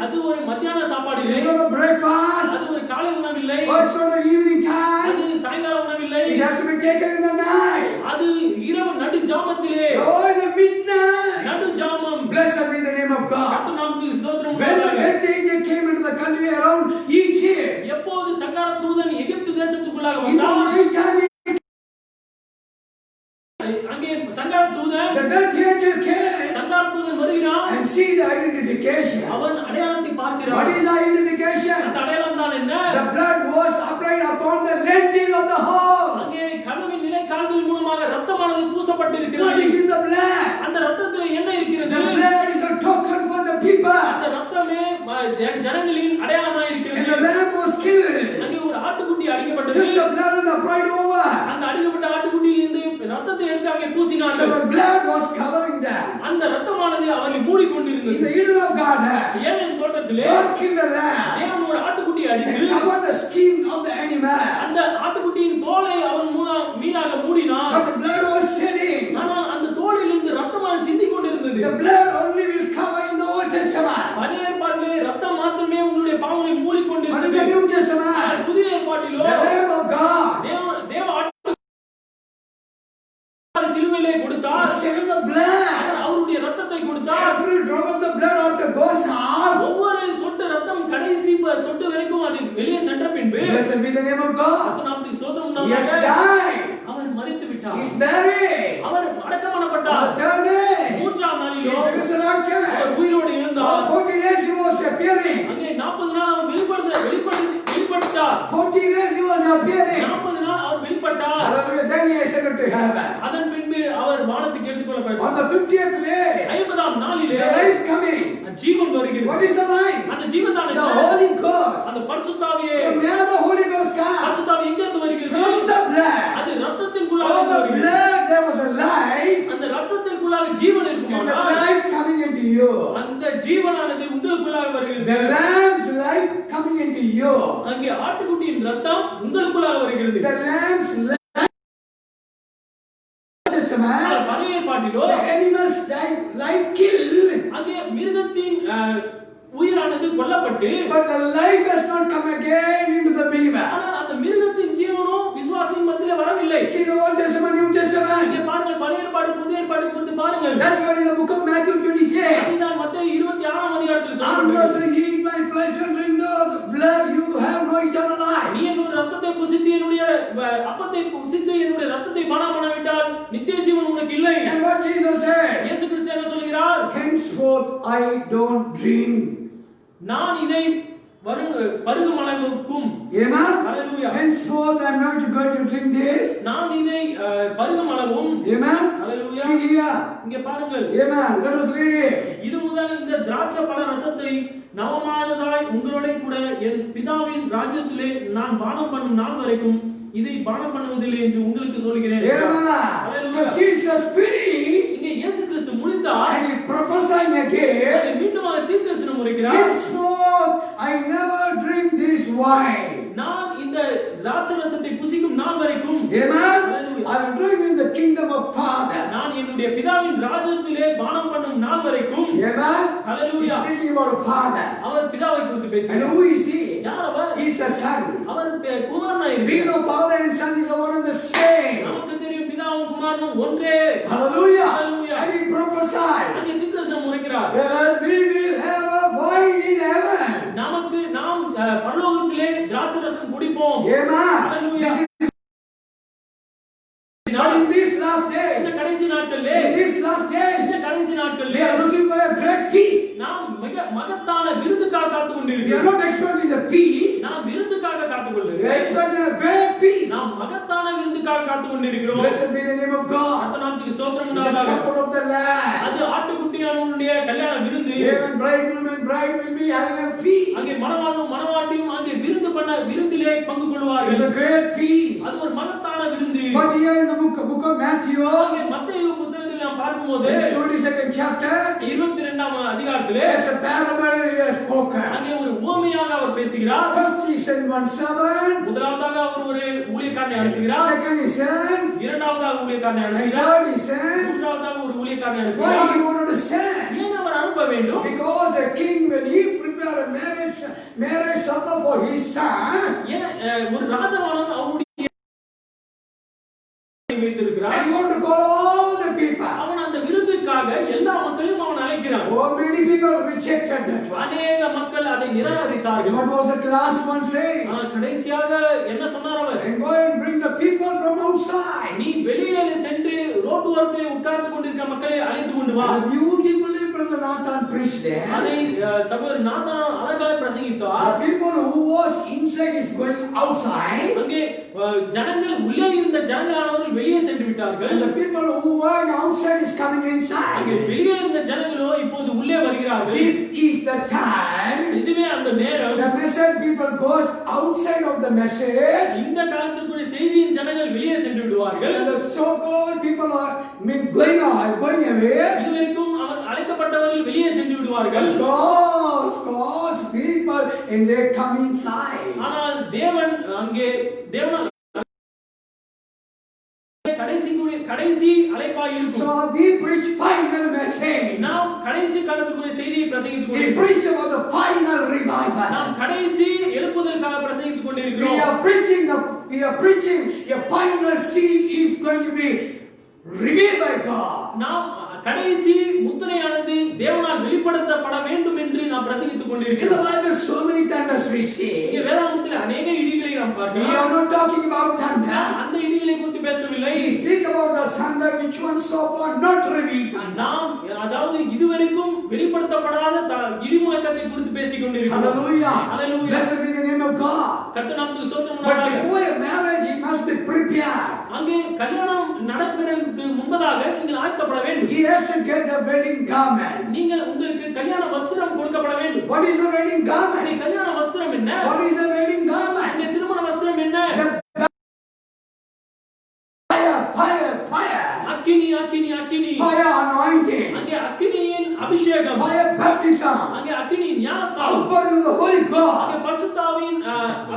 அது ஒரு மத்தியான சாப்பாடு It's இல்லை. not a breakfast. அது ஒரு காலை உணவில்லை. Or it's not an evening time. அது சாயங்கால உணவில்லை. It has to be taken in the night. அது இரவு நடு ஜாமத்திலே. Oh, in the midnight. நடு ஜாமம். Blessed be the name of God. கர்த்தர் நாமத்துக்கு ஸ்தோத்திரம் When the உண்டாவதாக. death angel came into the country around Egypt, எப்போது சங்கார தூதன் எகிப்து தேசத்துக்குள்ளாக in the வந்தான், night time, அங்கே சங்கார தூதன் the death angel came சங்கார தூதன் வருகிறான். and see the identification. அவன் அடையாளத்தை What பார்க்கிறான். is the identification? அந்த அடையாளம் தான் என்ன? The blood was applied upon the lintel of the house. அங்கே கதவின் நிலைக்கால்கள் மூலமாக இரத்தமானது What பூசப்பட்டிருக்கிறது. is in the blood? அந்த இரத்தத்திலே என்ன இருக்கிறது? The blood is a token for the people. அந்த இரத்தமே ஜனங்களின் அடையாளமாய் And இருக்கிறது. the lamb was killed. அங்கே ஒரு ஆட்டுக்குட்டி அடிக்கப்பட்டது. Took the blood and applied over. அந்த அடிக்கப்பட்ட ஆட்டுக்குட்டியிலிருந்து இரத்தத்தை எடுத்து அங்கே So பூசினார்கள். the blood was covering them. அந்த இரத்தமானது அவர்களை In மூடிக்கொண்டிருந்தது. the Eden of Garden, Eden தோட்டத்திலே God killed the lamb தேவன் ஒரு ஆட்டுக்குட்டியை அடித்து and covered the skin of the animal. அந்த ஆட்டுக்குட்டியின் தோலை அவன் மீனாக மூடினான். But the blood was shedding. ஆனால் அந்த தோலிலிருந்து இரத்தமானது சிந்திக் கொண்டிருந்தது. The blood only will cover in the சிலுவையிலே கொடுத்தார். He shed the blood. அவருடைய ரத்தத்தை கொடுத்தார். Every drop of the blood after goes out. ஒவ்வொரு சொட்டு ரத்தம் கடைசி சொட்டு வரைக்கும் அது வெளியே சென்ற பின்பு Blessed be the name of God. நாமத்துக்கு ஸ்தோத்திரம் He has உண்டாவதாக. died. அவர் மரித்து விட்டார். He is buried. அவர் அடக்கம் On பண்ணப்பட்டார். the third day, மூன்றாம் he நாளிலோ is resurrected. அவர் உயிரோடு For எழுந்தார். 40 days he was appearing. அங்கே 40 நாள் அவர் வெளிப்பட்டார். 40 days he was appearing. 40 நாள் அவர் வெளிப்பட்டார். Hallelujah. Then he ascended to heaven. அதன் பின்பு அவர் வானத்துக்கு எடுத்துக்கொள்ளப்பட்டார். On the 50th day, 50ஆம் நாளிலே the life coming. ஜீவன் வருகிறது. What is the life? அந்த ஜீவன் தான் The Holy Ghost. அந்த பரிசுத்தாவியே. From where the Holy Ghost comes? பரிசுத்தாவி எங்க இருந்து வருகிறது? From the blood. அது இரத்தத்திற்குள்ளாக Oh, the வருகிறது. blood, there was a life. அந்த இரத்தத்திற்குள்ளாக ஜீவன் And the இருக்குமானால் life coming into you. அந்த ஜீவனானது உங்களுக்குள்ளாக வருகிறது. The lamb's life coming into you. அங்கே ஆட்டுக்குட்டியின் இரத்தம் உங்களுக்குள்ளாக வருகிறது. The lamb's life. Testament. பழைய ஏற்பாட்டிலோ The animal's life killed. அங்கே மிருகத்தின் உயிரானது கொல்லப்பட்டு But the life has not come again into the believer. ஆனால் அந்த மிருகத்தின் ஜீவனும் விசுவாசியின் மத்தியிலே வரவில்லை. See the Old Testament, New இங்கே Testament. பாருங்கள் பழைய ஏற்பாடு புதிய ஏற்பாடு குறித்து பாருங்கள். That's what in the book of Matthew 26. அதுதான் மத்தேயு 26ஆம் அதிகாரத்தில் Unless சொல்லப்பட்டிருக்கிறது. you eat my flesh and drink the blood, you have no eternal life. நீ என்னுடைய ரத்தத்தை புசித்து என்னுடைய அப்பத்தை புசித்து என்னுடைய ரத்தத்தை பானம் பண்ணவிட்டால் நித்திய ஜீவன் உனக்கு இல்லை. And what Jesus said? இயேசு கிறிஸ்து என்ன சொல்கிறார்? Henceforth I don't drink. நான் இதை பருகும் அளவுக்கும். Amen. Hallelujah. Henceforth I am not going to drink this. நான் இதை பருகும் அளவும். Amen. Hallelujah. See here. இங்கே பாருங்கள். Amen. Let us read it. இது முதல் இந்த திராட்சை பழ ரசத்தை நவமானதாய் உங்களோட கூட என் பிதாவின் ராஜ்யத்திலே நான் பானம் பண்ணும் நாள் வரைக்கும் இதை பானம் பண்ணுவதில்லை என்று உங்களுக்கு சொல்கிறேன். Amen. So Jesus finished. இங்கே இயேசு கிறிஸ்து முடித்தார். And he prophesying again. மீண்டும் தீர்க்கதரிசனம் உரைக்கிறார். Henceforth I never drink this wine. நான் இந்த திராட்சை ரசத்தை புசிக்கும் நாள் வரைக்கும். Amen. I will drink in the kingdom of Father. நான் என்னுடைய பிதாவின் ராஜ்யத்திலே பானம் பண்ணும் நாள் வரைக்கும். Amen. Hallelujah. He's speaking about Father. அவர் பிதாவை குறித்து And பேசுகிறார். who is he? யார் அவர்? He is the Son. Our குமாரனாய் We இருக்கிறார். know Father and Son is one and the same. நமக்கு தெரியும் பிதாவும் குமாரனும் ஒன்றே. Hallelujah. Hallelujah. And he prophesied அங்கே தீர்க்கதரிசனம் உரைக்கிறார். that we will have a wine in heaven. நாம் பரலோகத்திலே திராட்சை ரசம் குடிப்போம். Amen. Hallelujah. This is but in these last இந்த days. கடைசி நாட்களிலே In these last days. இந்த கடைசி We நாட்களிலே are looking for a great feast. நாம் மிக மகத்தான விருந்துக்காக காத்துக் We are கொண்டிருக்கிறோம். not expecting the feast. நாம் விருந்துக்காக காத்துக் We are கொண்டிருக்கிறோம். expecting a great feast. நாம் மகத்தான விருந்துக்காக காத்துக் கொண்டிருக்கிறோம். Blessed be the name of God. கர்த்தர் நாமத்துக்கு ஸ்தோத்திரம் The உண்டாவதாக. supper of the Lamb. அது ஆட்டுக்குட்டியானுடைய கல்யாண விருந்து. Even bridegroom and bride will be having a feast. அங்கே மணவாளனும் மணவாட்டியும் அங்கே விருந்து பண்ண விருந்திலே பங்கு It's கொள்வார்கள். a great feast. அது ஒரு மகத்தான விருந்து. But here in the book of Matthew, அங்கே மத்தேயு புத்தகத்தில் நாம் பார்க்கும்போது in 22nd chapter, 22ஆம் அதிகாரத்திலே there's a parable he has spoken. அங்கே ஒரு உவமையாக அவர் பேசுகிறார். First he sent one servant, முதலாவதாக அவர் ஒரு ஊழியக்காரனை அனுப்புகிறார். second he sent, இரண்டாவதாக ஊழியக்காரனை and அனுப்புகிறார். third he sent. மூன்றாவதாக ஒரு ஊழியக்காரனை Why அனுப்புகிறார். he wanted to send? ஏன் அவர் அனுப்ப வேண்டும்? Because a king, when he prepared a marriage supper for his son, ஏன் ஒரு ராஜாவானவன் அவருடைய வைத்திருக்கிறார். and he wanted to call all the people. அவன் அந்த விருதுக்காக எல்லா மக்களையும் அவன் அழைக்கிறான். Oh, many people rejected that one. அநேக மக்கள் அதை நிராகரித்தார்கள். What was the last one saying? கடைசியாக என்ன சொன்னார் அவர்? And go and bring the people from outside. நீ வெளியே சென்று ரோட்டு ஓரத்திலே உட்கார்ந்து கொண்டிருக்கிற மக்களை அழைத்து கொண்டு வா. And beautifully Brother Nathan preached there. அதை சகோதரர் நாதான் அழகாக பிரசங்கித்தார். The people who was inside is going outside. அங்கே ஜனங்கள் உள்ளே இருந்த ஜனங்களானவர்கள் வெளியே சென்று விட்டார்கள். And the people who were outside is coming அங்கே inside. வெளியே இருந்த ஜனங்களோ இப்போது உள்ளே வருகிறார்கள். This is the time. இதுவே அந்த நேரம். The message people goes outside of the message. இந்த காலத்துக்குரிய செய்தியின் ஜனங்கள் வெளியே சென்று விடுவார்கள். And the so-called people are going away. இதுவரைக்கும் அவர் அழைக்கப்பட்டவர்கள் வெளியே சென்று விடுவார்கள். God's people and they come inside. ஆனால் தேவன் அங்கே தேவன் கடைசி அழைப்பாய் இருக்கும். So we preach final message. நாம் கடைசி காலத்துக்குரிய செய்தியை பிரசங்கித்துக் We கொண்டிருக்கிறோம். preach about the final revival. நாம் கடைசி எழுப்புதலுக்காக பிரசங்கித்துக் We கொண்டிருக்கிறோம். are preaching a final seal is going to be revealed by God. நாம் கடைசி முத்திரையானது தேவனால் வெளிப்படுத்தப்பட வேண்டும் என்று நாம் பிரசங்கித்துக் In the கொண்டிருக்கிறோம். Bible, so many thunders we see. இங்கே வேதாகமத்தில் அநேக இடிகளை நாம் We பார்க்கிறோம். are not talking about thunder. அந்த இடிகளை குறித்து பேசவில்லை. We speak about the thunder which one saw but not revealed thunder. நாம் அதாவது இதுவரைக்கும் வெளிப்படுத்தப்படாத இடி முழக்கத்தை குறித்து பேசிக் கொண்டிருக்கிறோம். Hallelujah. Hallelujah. Blessed be the name of God. கர்த்தர் நாமத்துக்கு ஸ்தோத்திரம் But உண்டாவதாக. before a marriage, he must be prepared. அங்கே கல்யாணம் நடப்பதற்கு முன்பதாக நீங்கள் ஆயத்தப்பட வேண்டும். He has to get the wedding garment. நீங்கள் உங்களுக்கு கல்யாண வஸ்திரம் கொடுக்கப்பட வேண்டும். What is the wedding அங்கே garment? கல்யாண வஸ்திரம் என்ன? What is the wedding garment? அங்கே திருமண வஸ்திரம் என்ன? Fire, fire, fire. அக்கினி அக்கினி அக்கினி. Fire anointing. அங்கே அக்கினியின் அபிஷேகம். Fire baptism. அங்கே அக்கினி ஞானஸ்நானம். Outpouring of the Holy அங்கே God. பரிசுத்தாவின்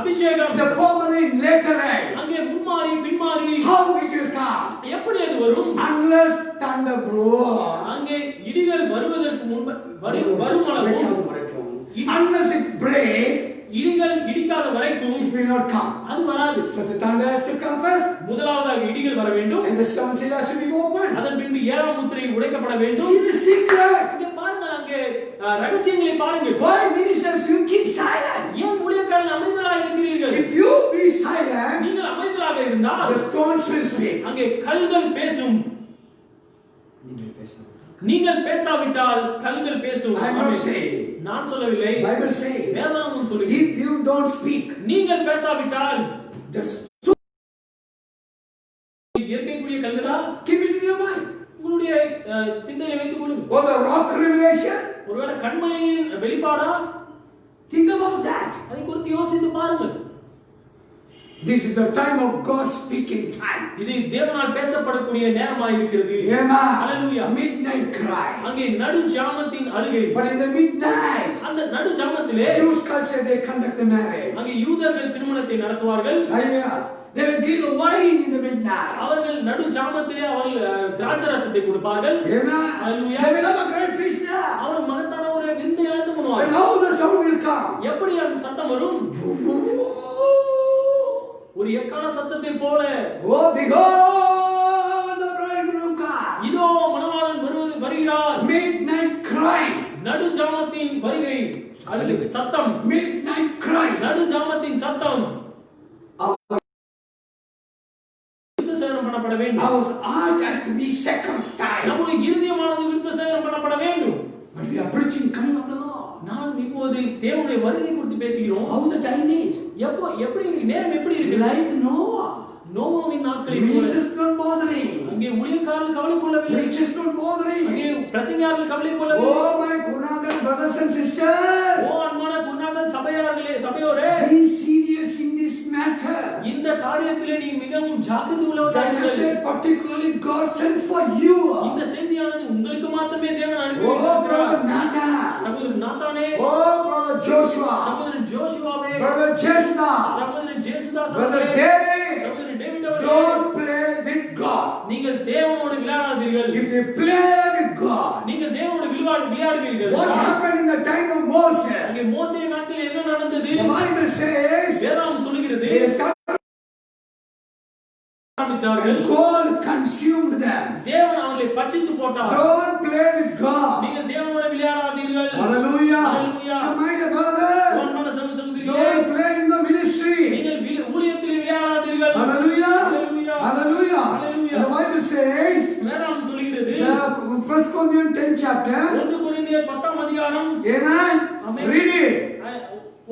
அபிஷேகம். The formerly later end. அங்கே முன்மாறி பின்மாறி How it will come? எப்படி அது வரும்? Unless thunder blows. அங்கே இடிகள் வருவதற்கு முன்பு வரும் அளவும் Unless it breaks, இடிகள் இடிக்காத வரைக்கும் it will not come. அது வராது. So the thunder has to come first, முதலாவதாக இடிகள் வர வேண்டும். and the seven seals has to be opened. அதன் பின்பு ஏழாம் முத்திரை உடைக்கப்பட வேண்டும். See the secret. இங்க பாருங்க, அங்கே ரகசியங்களை பாருங்க. Why ministers you keep silent? ஏன் ஊழியக்காரர்கள் அமைதலாக இருக்கிறீர்கள்? If you be silent, நீங்கள் அமைதலாக இருந்தால் the stones will speak. அங்கே கல்கள் பேசும். நீங்கள் பேசாவிட்டால் கல்கள் பேசும். I am not saying. நான் சொல்லவில்லை. Bible says. வேதாகமம் சொல்லுகிறது. If you don't speak, நீங்கள் பேசாவிட்டால் the இயற்கைக்குரிய கல்களா? keep it in your mind. உங்களுடைய சிந்தையில வைத்துக் கொள்ளுங்க. Or the rock revelation, ஒருவேளை கண்மலையின் வெளிப்பாடா? think about that. அதை குறித்து யோசித்து பாருங்கள். This is the time of God speaking time. இது தேவனால் பேசப்படக்கூடிய நேரமாய் இருக்கிறது. Amen. Hallelujah. Midnight cry. அங்கே நடு ஜாமத்தின் அழுகை. But in the midnight, அந்த நடு ஜாமத்திலே Jewish culture they conduct the marriage. அங்கே யூதர்கள் திருமணத்தை நடத்துவார்கள். Yes. They will give the wine in the midnight. அவர்கள் நடு ஜாமத்திலே அவர்கள் திராட்சரசத்தை கொடுப்பார்கள். Amen. Hallelujah. They will have a great feast there. அவர் மகத்தான ஒரு விருந்தை ஆயத்தம் And பண்ணுவார்கள். how the sound will come? எப்படி அந்த சத்தம் வரும்? ஒரு எக்கால சத்தத்தை போல. Oh, behold, the bridegroom comes. இதோ மணவாளன் வருகிறார். Midnight cry. நடு ஜாமத்தின் வருகை. அது சத்தம். Midnight cry. நடு ஜாமத்தின் சத்தம். விருத்தசேதனம் பண்ணப்பட வேண்டும். Our heart has to be circumcised. நம்முடைய இருதயமானது விருத்தசேதனம் பண்ணப்பட வேண்டும். But we are preaching coming of the Lord. நான் இப்போது தேவனுடைய வருகை குறித்து பேசுகிறோம். How the time is? எப்படி இருக்கு? நேரம் எப்படி இருக்கு? Like Noah. நோவாவின் நாட்களில் Ministers not bothering. அங்கே ஊழியக்காரர்கள் கவலை கொள்ளவில்லை. Preachers not bothering. அங்கே பிரசங்கியாளர்கள் கவலை கொள்ளவில்லை. Oh, my Kunagal brothers and sisters. ஓ அன்பான குருநாதர் சபையோரே, Be serious in this matter. இந்த காரியத்திலே நீ மிகவும் ஜாக்கிரதை The உள்ளவராக இரு. message particularly God sends for you. இந்த செய்தியானது உங்களுக்கு மாத்திரமே தேவன் அனுப்பி Oh, இருக்கிறார். brother Nathan. சகோதரன் நாத்தானே, Oh, brother Joshua. சகோதரன் ஜோஷுவாவே, Brother Jeshna. சகோதரன் ஜேசுதாஸ் Brother அவர்களே, David. சகோதரன் டேவிட் அவர்களே, Don't play with God. நீங்கள் தேவனோடு விளையாடாதீர்கள். If you play with God, நீங்கள் தேவனோடு விளையாடுவீர்கள். what happened in the time of Moses? அங்கே மோசே நாட்டில் என்ன நடந்தது? The Bible says வேதாகம் சொல்கிறது, they started ஆரம்பித்தார்கள். and God consumed them. தேவன் அவர்களை பட்சித்து போட்டார். Don't play with God. நீங்கள் தேவனோடு விளையாடாதீர்கள். Hallelujah. Hallelujah. So my dear brothers, அன்பான சகோதரர்களே, don't play in the ministry. நீங்கள் ஊழியத்தில் விளையாடாதீர்கள். Hallelujah. Hallelujah. Hallelujah. Hallelujah. And the Bible says, வேதாகம் சொல்கிறது, 1 Corinthians 10 chapter. 1 கொரிந்தியர் 10ஆம் அதிகாரம், Amen. Amen. Read it.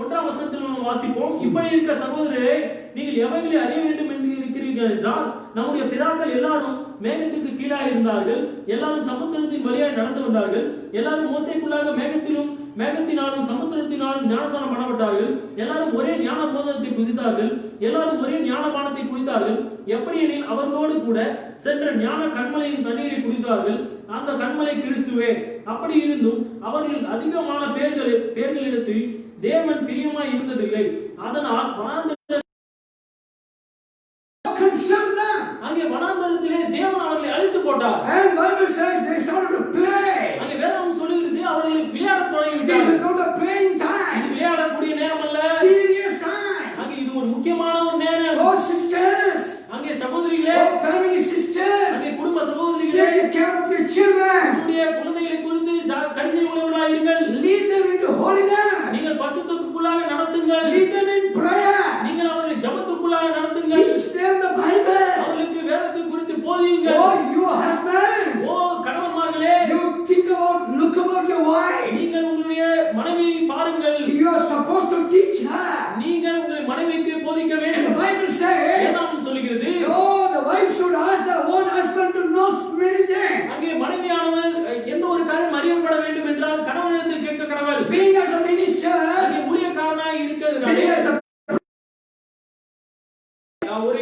1ஆம் வசனத்தில் நாம் வாசிப்போம். இப்படி இருக்க சகோதரரே, நீங்கள் எவைகளை அறிய வேண்டும் என்று இருக்கிறீர்கள் என்றால், நம்முடைய பிதாக்கள் எல்லாரும் மேகத்திற்கு கீழாக இருந்தார்கள், எல்லாரும் சமுத்திரத்தின் வழியாய் நடந்து வந்தார்கள், எல்லாரும் மோசேக்குள்ளாக மேகத்தினாலும் சமுத்திரத்தினாலும் ஞானஸ்நானம் பண்ணப்பட்டார்கள், எல்லாரும் ஒரே ஞான போதனத்தை புசித்தார்கள், எல்லாரும் ஒரே ஞானபானத்தை குடித்தார்கள். எப்படி எனில் அவர்களோடு கூட சென்ற ஞான கண்மலையின் தண்ணீரை குடித்தார்கள், அந்த கண்மலை கிறிஸ்துவே. அப்படி இருந்தும் அவர்கள் அதிகமான பேர்களிடத்தில் தேவன் பிரியமாய் இருந்ததில்லை. அதனால் அங்கே வனாந்தரத்திலே தேவன் அவர்களை அழித்து போட்டார். And Bible says they started to play. அங்கே வேதம் சொல்லுகிறது, அவர்கள் விளையாடத் தொடங்கி This விட்டார்கள். is not a playing time. இது விளையாடக்கூடிய நேரம் அல்ல. Serious time. அங்கே இது ஒரு முக்கியமான ஒரு நேரம். Oh sisters. அங்கே சகோதரிகளே, Oh family sisters. அங்கே குடும்ப Take care of your children. உங்களுடைய குழந்தைகளை குறித்து கரிசனை உள்ளவர்களாக இருங்கள். Lead them into holiness. நீங்கள் பரிசுத்தத்துக்குள்ளாக நடத்துங்கள். Lead them in prayer. நீங்கள் அவர்களை ஜெபத்துக்குள்ளாக நடத்துங்கள். Teach them the Bible. அவர்களுக்கு வேதத்தை குறித்து போதியுங்கள். Oh, you husbands. O கணவன்மார்களே, You look about your wife. நீங்கள் உங்களுடைய மனைவியை பாருங்கள். You are supposed to teach her. நீங்கள் உங்கள் மனைவிக்கு போதிக்க And the வேண்டும். Bible says, வேதம் சொல்கிறது, oh, the wife should ask her own husband to know many things. அங்கே மனைவியானவள் எந்த ஒரு காரியம் அறியப்பட வேண்டும் என்றால் கணவனிடத்தில் கேட்க கடவுள். Being as a minister, அங்கே ஊழியக்காரனாய் இருக்கிறதுனாலே, being as a ஒரு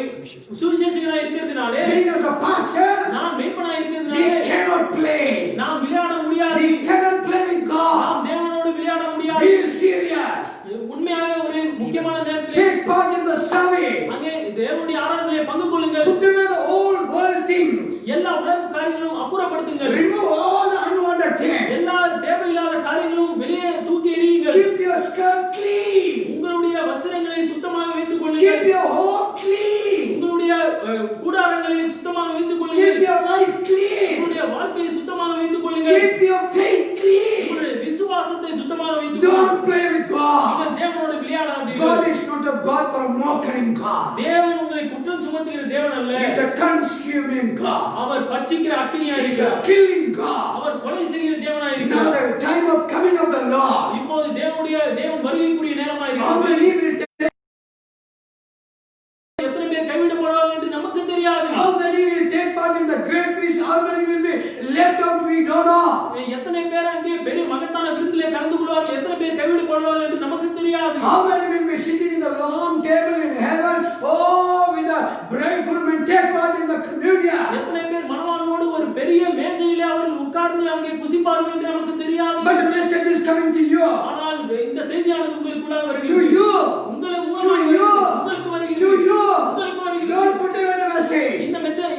சுவிசேஷகனாய் இருக்கிறதுனாலே, being as a pastor, நாம் மேய்ப்பனாய் we இருக்கிறதுனாலே cannot play. நாம் விளையாட முடியாது. We cannot play with God. நாம் தேவனோடு விளையாட முடியாது. Be serious. உண்மையாக ஒரு முக்கியமான நேரத்தில் Take part in the service. அங்கே தேவனுடைய ஆராதனையிலே பங்கு கொள்ளுங்கள். Put away the old world things. எல்லா உலக காரியங்களும் அப்புறப்படுத்துங்கள். Remove all the unwanted things. எல்லா தேவையில்லாத காரியங்களும் வெளியே தூக்கி எறியுங்கள். Keep your skirt clean. உங்களுடைய வஸ்திரங்களை சுத்தமாக வைத்துக் Keep கொள்ளுங்கள். your home clean. உங்களுடைய கூடாரங்களை சுத்தமாக வைத்துக் Keep கொள்ளுங்கள். your life clean. உங்களுடைய வாழ்க்கையை சுத்தமாக வைத்துக் கொள்ளுங்கள். Keep your faith clean. உங்களுடைய விசுவாசத்தை சுத்தமாக வைத்துக் கொள்ளுங்கள். Don't play with God. நீங்கள் தேவனோடு விளையாடாதீர்கள். God is not a God for a mocking God. தேவன் உங்களை குற்றம் சுமத்துகிற தேவன் அல்ல. He is a consuming God. Our பட்சிக்கிற அக்கினியாய் He is a இருக்கிறார். killing God. அவர் கொலை செய்கிற தேவனாய் Now இருக்கிறார். the time of coming of the Lord. இப்போது தேவன் வருகைக்குரிய நேரமாய் How இருக்கிறது. many will take? எத்தனை பேர் கைவிடப்படுவார்கள் என்று நமக்கு தெரியாது. How many will take part in the great feast? How many will be left out? We don't know. எத்தனை பேர் அங்கே பெரிய மகத்தான விருந்திலே கலந்து கொள்வார்கள், எத்தனை பேர் கைவிடப்படுவார்கள் என்று நமக்கு தெரியாது. How many will be sitting in the long table in heaven? Oh, with the bridegroom and take part in the communion. எத்தனை பேர் மணவாளனோடு ஒரு பெரிய மேஜையிலே அவர்கள் உட்கார்ந்து அங்கே புசிப்பார்கள் என்று நமக்கு தெரியாது. But the message is coming to you. ஆனால் இந்த செய்தியானது உங்களுக்குள்ளாக To வருகிறது. you. உங்களுக்கு To மூலமாக you. உங்களுக்கு வருகிறது. To you. உங்களுக்கு வருகிறது. Don't put away the message.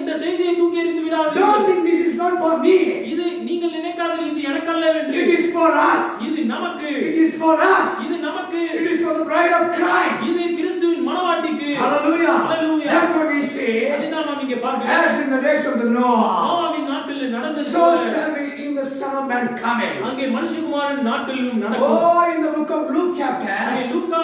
இந்த செய்தியை தூக்கி எறிந்து Don't விடாதீர்கள். think this is not for me. இது நீங்கள் நினைக்காதீர்கள் இது எனக்கல்ல என்று. It is for us. இது நமக்கு. It is for us. இது நமக்கு. It is for the bride of Christ. இது கிறிஸ்துவின் மணவாட்டிக்கு. Hallelujah. Hallelujah. That's what we say. அதுதான் நாம் இங்கே பார்க்கிறோம். As in the days of the Noah, நோவாவின் நாட்களில் நடந்தது so போல shall be in the Son of Man coming. அங்கே மனுஷகுமாரன் நாட்களிலும் நடக்கும். Oh, in the book of Luke chapter, அங்கே லூக்கா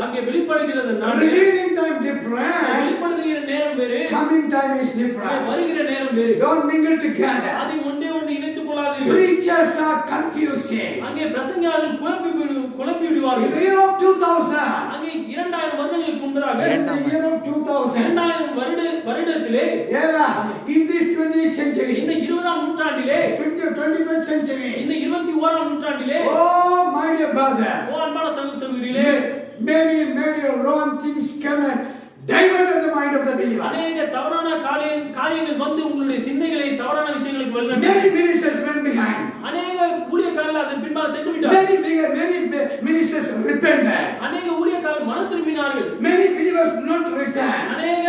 அங்கே வெளிப்படுகிறது the நாள் revealing time different. வெளிப்படுகிற நேரம் வேறு, Coming time is அங்கே different. வருகிற நேரம் வேறு. Don't mingle together. அதை ஒன்றே இணைத்துக் கொள்ளாதீர்கள். Preachers are confusing. அங்கே பிரசங்கியாளர்கள் குழப்பி In விடுவார்கள். the year of 2000, அங்கே 2000 வருடங்களுக்கு முன்பதாக in the year of 2000, 2000 வருடத்திலே yeah, in this 20th century, இந்த 20ஆம் நூற்றாண்டிலே 21st century, இந்த 21ஆம் நூற்றாண்டிலே oh, my dear brothers, ஓ அன்பான சகோதரிகளே, many wrong things come and diverted the mind of the believers. அநேக தவறான காரியங்கள் வந்து உங்களுடைய சிந்தைகளை தவறான விஷயங்களுக்கு வழிநடத்தி Many ministers went behind. அநேக ஊழியக்காரர்கள் அதன் பின்பாக சென்று விட்டார்கள். Many ministers repented. அநேக ஊழியக்காரர்கள் மனம் திரும்பினார்கள். Many believers not returned. அநேக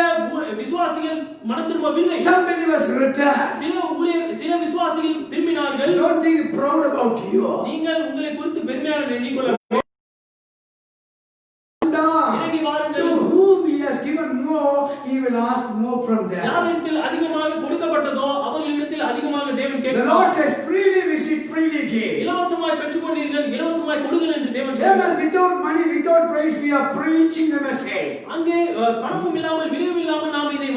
விசுவாசிகள் மனம் திரும்பவில்லை. Some believers returned. சில விசுவாசிகள் திரும்பினார்கள். Don't think proud about you. நீங்கள் உங்களை குறித்து பெருமையாக எண்ணிக்கொள்ள இறங்கி வாருங்கள். To whom he has given more, he will ask more from them. யாரிடத்தில் அதிகமாக கொடுக்கப்பட்டதோ அவர்களிடத்தில் அதிகமாக தேவன் The கேட்கிறார். Lord says, freely receive, freely give. இலவசமாய் பெற்றுக்கொண்டீர்கள், இலவசமாய் கொடுங்கள் என்று தேவன் Amen. சொல்கிறார். Without money, without praise, we are preaching the message. அங்கே பணமும் இல்லாமல் விலையும் இல்லாமல் நாம் இதை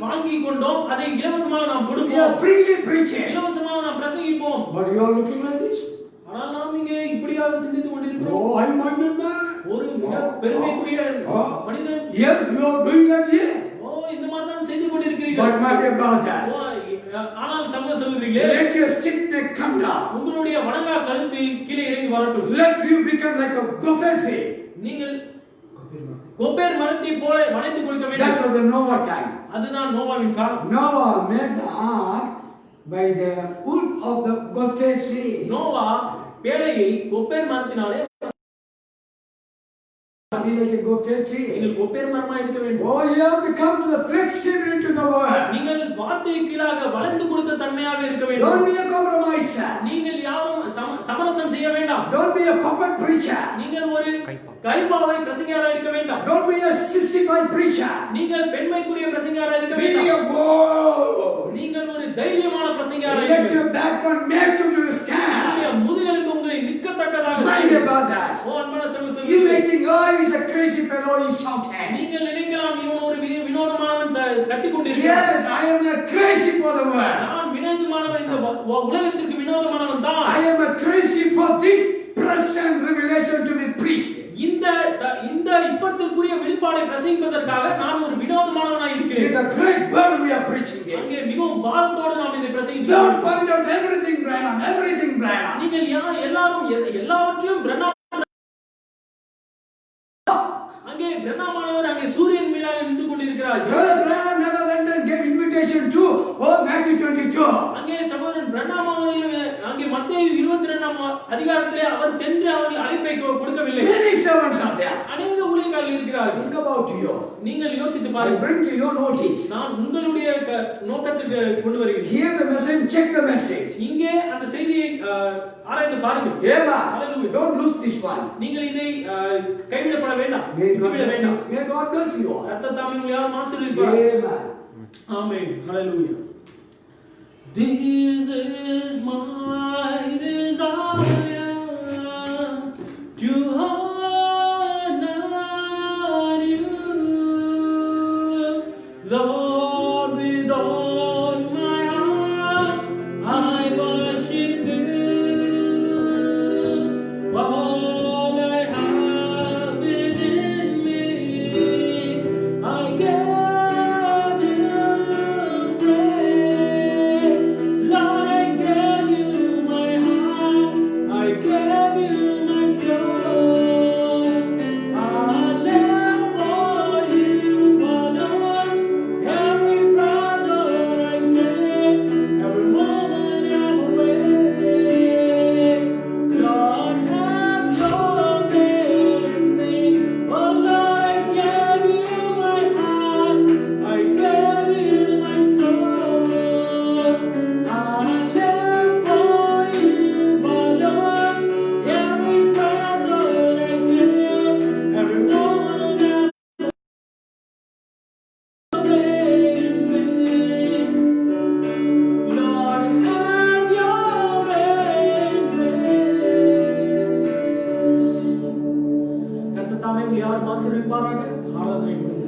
வாங்கி கொண்டோம், அதை இலவசமாக நாம் We are கொடுப்போம், freely preaching. இலவசமாக நாம் பிரசங்கிப்போம். But you are looking like this. ஆனால் நாம் இங்கே இப்படியாக சிந்தித்துக் கொண்டிருக்கிறோம். Oh, high-minded man. ஒரு மிக பெருமைக்குரிய மனிதன். Yes, you are doing like this. ஓ இந்த மாதிரி தான் செய்து கொண்டிருக்கிறீர்கள். But my dear brothers, ஓ, ஆனால் சகோதரிகளே, let your stiff neck come down. உங்களுடைய வணங்கா கழுத்து கீழே இறங்கி வரட்டும். Let you become like a gopher tree. நீங்கள் கொப்பேர் மரத்தை போல வளைந்து கொடுக்க That's வேண்டும். what the Noah time. அதுதான் நோவாவின் காலம். Noah made the ark by the wood of the gopher tree. நோவா பேழையை கொப்பேர் மரத்தினாலே Be like a gopher tree. நீங்கள் கொப்பேர் மரமா இருக்க வேண்டும். Oh, you have to come to the flexibility to the word. நீங்கள் வார்த்தைக்கு கீழாக வளைந்து கொடுத்த தன்மையாக இருக்க வேண்டும். Don't be a compromiser. நீங்கள் யாரும் சமரசம் செய்ய வேண்டாம். Don't be a puppet preacher. நீங்கள் ஒரு கைப்பாவை பிரசங்கியாராக இருக்க வேண்டாம். Don't be a sissified preacher. நீங்கள் பெண்மைக்குரிய பிரசங்கியாராக இருக்க Be வேண்டாம். a bold backbone make you to stand. உங்களுடைய முதுகெலும்பு உங்களை நிற்கத்தக்கதாக My செய்யும். dear brothers, ஓ அன்பான சகோதரர்களே, you may think, oh, he's a crazy fellow, he's shouting. நீங்கள் நினைக்கலாம் இவன் ஒரு வினோதமானவன் கத்திக் கொண்டிருக்கிறான். Yes, I am a crazy for the world. நான் வினோதமானவன், இந்த உலகத்திற்கு வினோதமானவன் தான். I am a crazy for this present revelation to be preached. இந்த இப்பத்திற்குரிய வெளிப்பாடை பிரசங்கிப்பதற்காக நான் ஒரு வினோதமானவனாய் இருக்கிறேன். It's a great burden we are preaching here. அங்கே மிகவும் பாரத்தோடு நாம் இதை Don't பிரசங்கிக்கிறோம். point out everything Branham, everything Branham. நீங்கள் எல்லாரும் எல்லாவற்றையும் பிரண்ணாம், அங்கே பிரண்ணாமானவர் அங்கே சூரியன் மீதாக நின்று கொண்டிருக்கிறார். Brother Branham never went and gave invitation to Matthew 22. அங்கே சகோதரன் பிரண்ணாம் அவர்கள் அங்கே மத்தேயு 22ஆம் அதிகாரத்திலே அவர் சென்று அவர்கள் அழைப்பை கொடுக்கவில்லை. Many servants are there. அநேக ஊழியர்கள் இருக்கிறார்கள். Think about you. நீங்கள் யோசித்து I பாருங்கள். bring to your notice. நான் உங்களுடைய நோக்கத்திற்கு கொண்டு வருகிறேன். Hear the message, check the message. இங்கே அந்த செய்தியை ஆராய்ந்து பாருங்கள். Amen. Don't lose this one. நீங்கள் இதை கைவிடப்பட வேண்டாம். May God bless you all. கர்த்தர் தாமே உங்களை யாரும் ஆசீர்வதிப்பார். Amen. Amen. Hallelujah. This is my desire to honor you, Lord, with all my heart I worship you. All I have within me I give you praise. Lord, I give you my heart, I give you my soul. I live for you, oh Lord. Every brother I take, every moment, every way. Lord, have your way in me. Oh Lord, I give you my heart, I give you my soul. I live for you, oh Lord. Every brother I take, every moment, every way in me. Lord, have your way in me. கர்த்தர் தாமே உங்களை யாரும் ஆசீர்வதிப்பாராக. ஆராதனை முடிந்தது.